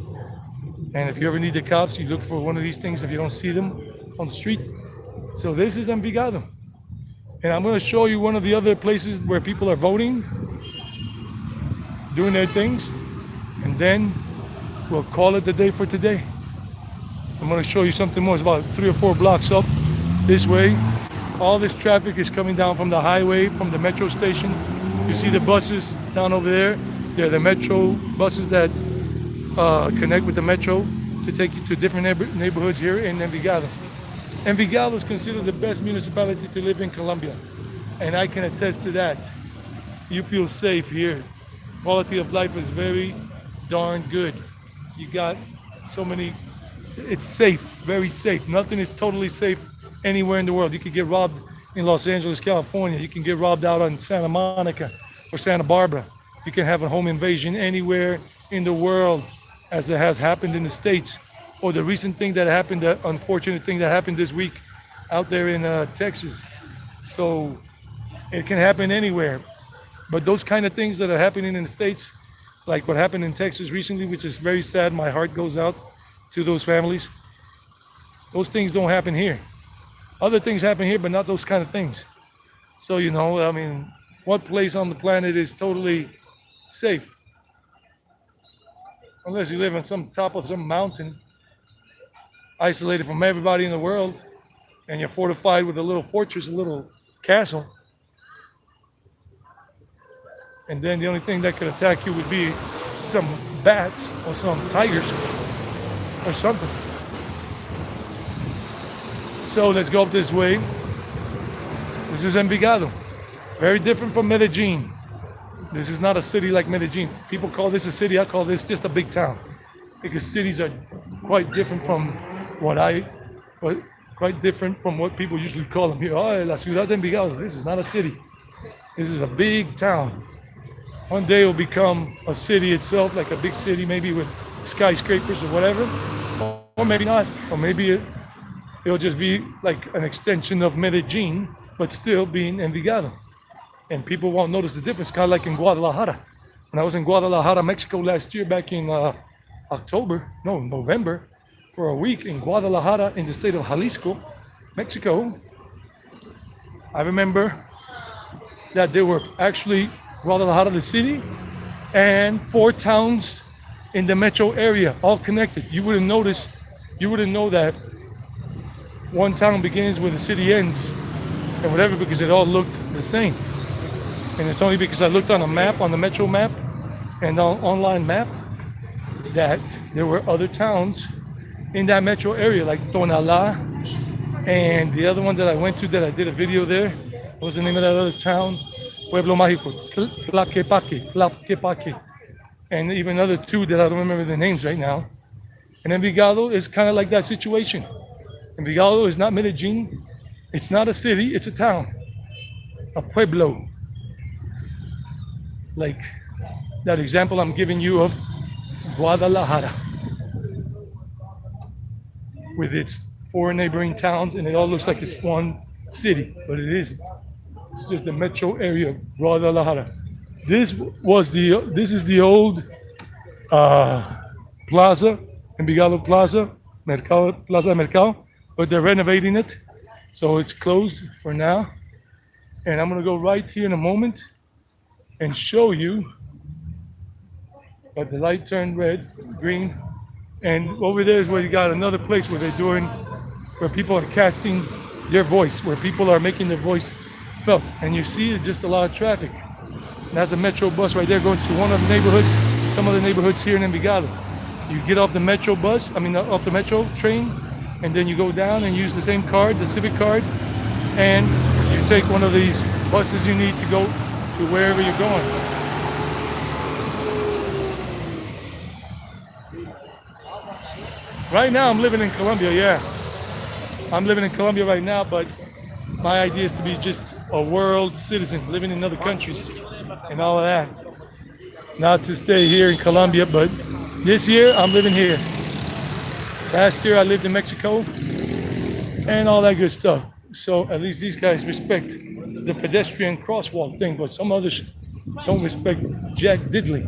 And if you ever need the cops, you look for one of these things if you don't see them on the street. So this is Envigado. And I'm going to show you one of the other places where people are voting, doing their things. And then we'll call it the day for today. I'm going to show you something more. It's about 3 or 4 blocks up this way. All this traffic is coming down from the highway, from the metro station. You see the buses down over there. They're the metro buses that connect with the metro to take you to different neighborhoods here in Envigado. Envigado is considered the best municipality to live in Colombia, and I can attest to that. You feel safe here. Quality of life is very darn good. You got so many, it's safe, very safe. Nothing is totally safe anywhere in the world. You could get robbed in Los Angeles, California. You can get robbed out on Santa Monica or Santa Barbara. You can have a home invasion anywhere in the world, as it has happened in the States. Or the recent thing that happened, the unfortunate thing that happened this week out there in Texas. So it can happen anywhere. But those kind of things that are happening in the States, like what happened in Texas recently, which is very sad, my heart goes out to those families. Those things don't happen here. Other things happen here, but not those kind of things. So, what place on the planet is totally safe? Unless you live on some top of some mountain isolated from everybody in the world, and you're fortified with a little fortress, a little castle. And then the only thing that could attack you would be some bats or some tigers or something. So let's go up this way. This is Envigado. Very different from Medellin. This is not a city like Medellin. People call this a city. I call this just a big town. Because cities are quite different from quite different from what people usually call them here. Oh, la ciudad de Envigado. This is not a city. This is a big town. One day it'll become a city itself, like a big city, maybe with skyscrapers or whatever. Or maybe not. Or maybe it'll just be like an extension of Medellin, but still being Envigado. And people won't notice the difference, kind of like in Guadalajara. When I was in Guadalajara, Mexico last year, back in November, for a week in Guadalajara in the state of Jalisco, Mexico, I remember that there were actually Guadalajara, the city, and 4 towns in the metro area, all connected. You wouldn't know that one town begins where the city ends and whatever, because it all looked the same. And it's only because I looked on a map, on the metro map and on online map, that there were other towns in that metro area, like Tonalá, and the other one that I went to that I did a video there, what was the name of that other town? Pueblo Mágico, Tlaquepaque, and even other 2 that I don't remember the names right now. And Envigado is kind of like that situation. Envigado is not Medellin, it's not a city, it's a town, a pueblo. Like that example I'm giving you of Guadalajara, with its 4 neighboring towns, and it all looks like it's one city, but it isn't. It's just the metro area of Guadalajara. This is the old plaza, Envigado Plaza, Plaza Mercado, but they're renovating it, so it's closed for now. And I'm gonna go right here in a moment and show you. But the light turned green, and over there is where you got another place where people are casting their voice, where people are making their voice felt. And you see just a lot of traffic. And that's a metro bus right there going to one of the neighborhoods, some of the neighborhoods here in Envigado. You get off the metro off the metro train, and then you go down and use the same card, the Civic card, and you take one of these buses you need to go to wherever you're going. Right now I'm living in Colombia, yeah. I'm living in Colombia right now, but my idea is to be just a world citizen, living in other countries and all of that. Not to stay here in Colombia, but this year I'm living here. Last year I lived in Mexico and all that good stuff. So at least these guys respect the pedestrian crosswalk thing, but some others don't respect jack diddly.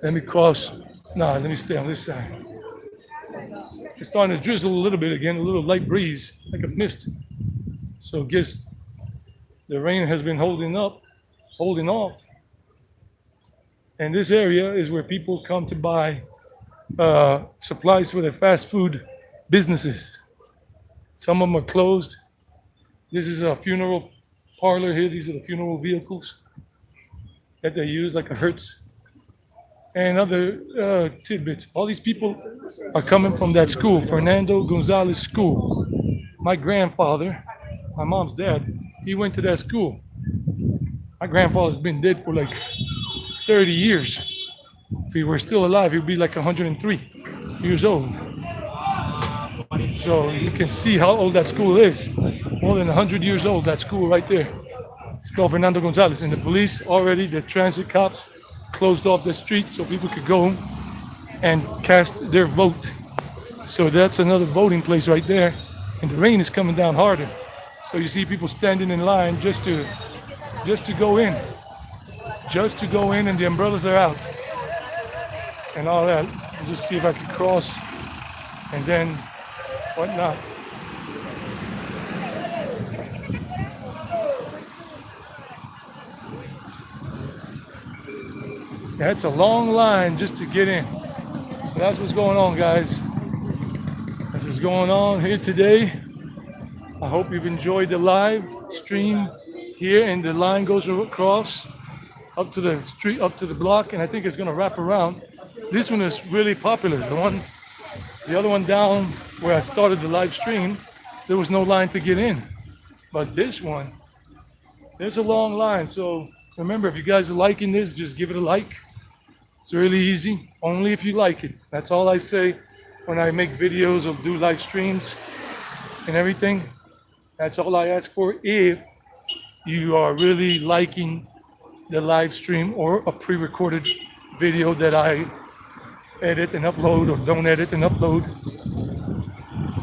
Let me cross. No, let me stay on this side. It's starting to drizzle a little bit again, a little light breeze, like a mist. So I guess the rain has been holding off. And this area is where people come to buy supplies for their fast food businesses. Some of them are closed. This is a funeral parlor here. These are the funeral vehicles that they use, like a Hertz and other tidbits. All these people are coming from that school, Fernando Gonzalez School. My grandfather, my mom's dad, he went to that school. My grandfather's been dead for like 30 years. If he were still alive, he'd be like 103 years old. So you can see how old that school is. More than 100 years old, that school right there. It's called Fernando Gonzalez. And the police already, the transit cops, closed off the street so people could go and cast their vote. So that's another voting place right there. And the rain is coming down harder. So you see people standing in line just to go in. Just to go in, and the umbrellas are out. And all that. I'll just see if I can cross and then whatnot. That's a long line just to get in. So that's what's going on, guys. what's going on here today. I hope you've enjoyed the live stream here, and the line goes across up to the street, up to the block, and I think it's gonna wrap around. This one is really popular. The other one down where I started the live stream, there was no line to get in. But this one, there's a long line. So remember, if you guys are liking this, just give it a like. It's really easy, only if you like it. That's all I say when I make videos or do live streams and everything. That's all I ask for, if you are really liking the live stream or a pre-recorded video that I edit and upload, or don't edit and upload.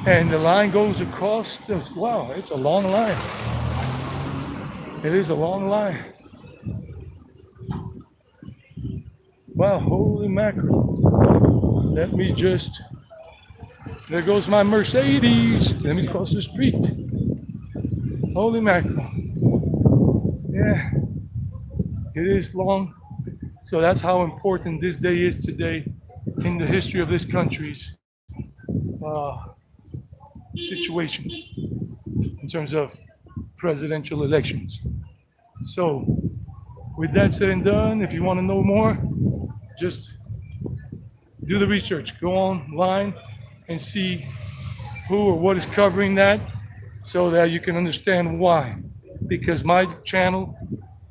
And the line goes across. Wow, it's a long line. It is a long line. Wow, holy mackerel. Let me just, there goes my Mercedes. Let me cross the street. Holy mackerel. Yeah, it is long. So that's how important this day is today in the history of this country's situation in terms of presidential elections. So with that said and done, if you want to know more, just do the research. Go online and see who or what is covering that, so that you can understand why. Because my channel,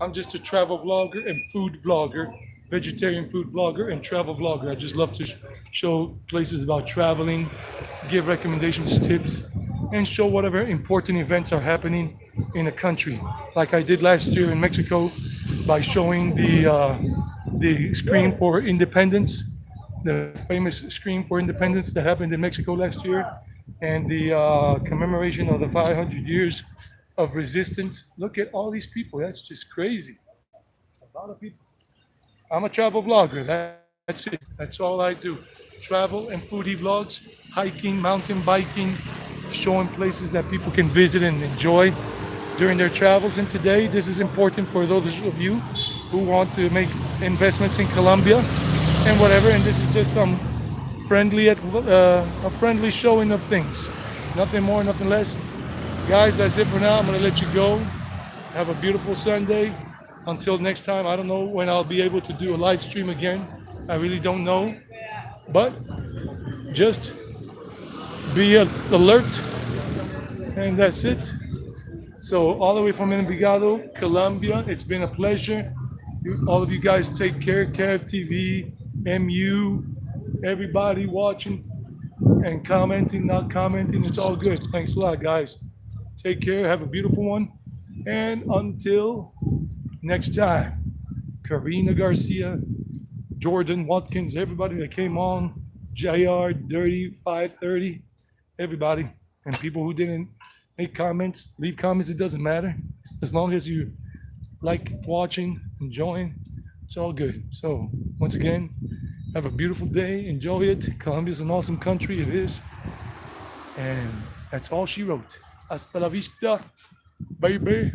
I'm just a travel vlogger and food vlogger, vegetarian food vlogger and travel vlogger. I just love to show places about traveling, give recommendations, tips, and show whatever important events are happening in a country. Like I did last year in Mexico by showing the screen for independence, the famous screen for independence that happened in Mexico last year, and the commemoration of the 500 years of resistance. Look at all these people. That's just crazy. A lot of people. I'm a travel vlogger. That's it. That's all I do. Travel and foodie vlogs, hiking, mountain biking, showing places that people can visit and enjoy during their travels. And today, this is important for those of you who want to make investments in Colombia and whatever. And this is just some friendly, a friendly showing of things. Nothing more, nothing less. Guys, that's it for now. I'm gonna let you go. Have a beautiful Sunday. Until next time, I don't know when I'll be able to do a live stream again. I really don't know. But just be alert, and that's it. So all the way from Envigado, Colombia, it's been a pleasure. All of you guys take care. Kev TV, MU, everybody watching and commenting, not commenting, it's all good. Thanks a lot, guys. Take care. Have a beautiful one. And until next time, Karina Garcia, Jordan Watkins, everybody that came on, JR, Dirty 530, everybody, and people who didn't make comments, leave comments, it doesn't matter. As long as you like watching, enjoying, it's all good. So once again, have a beautiful day, enjoy it. Colombia's an awesome country, it is. And that's all she wrote. Hasta la vista, baby.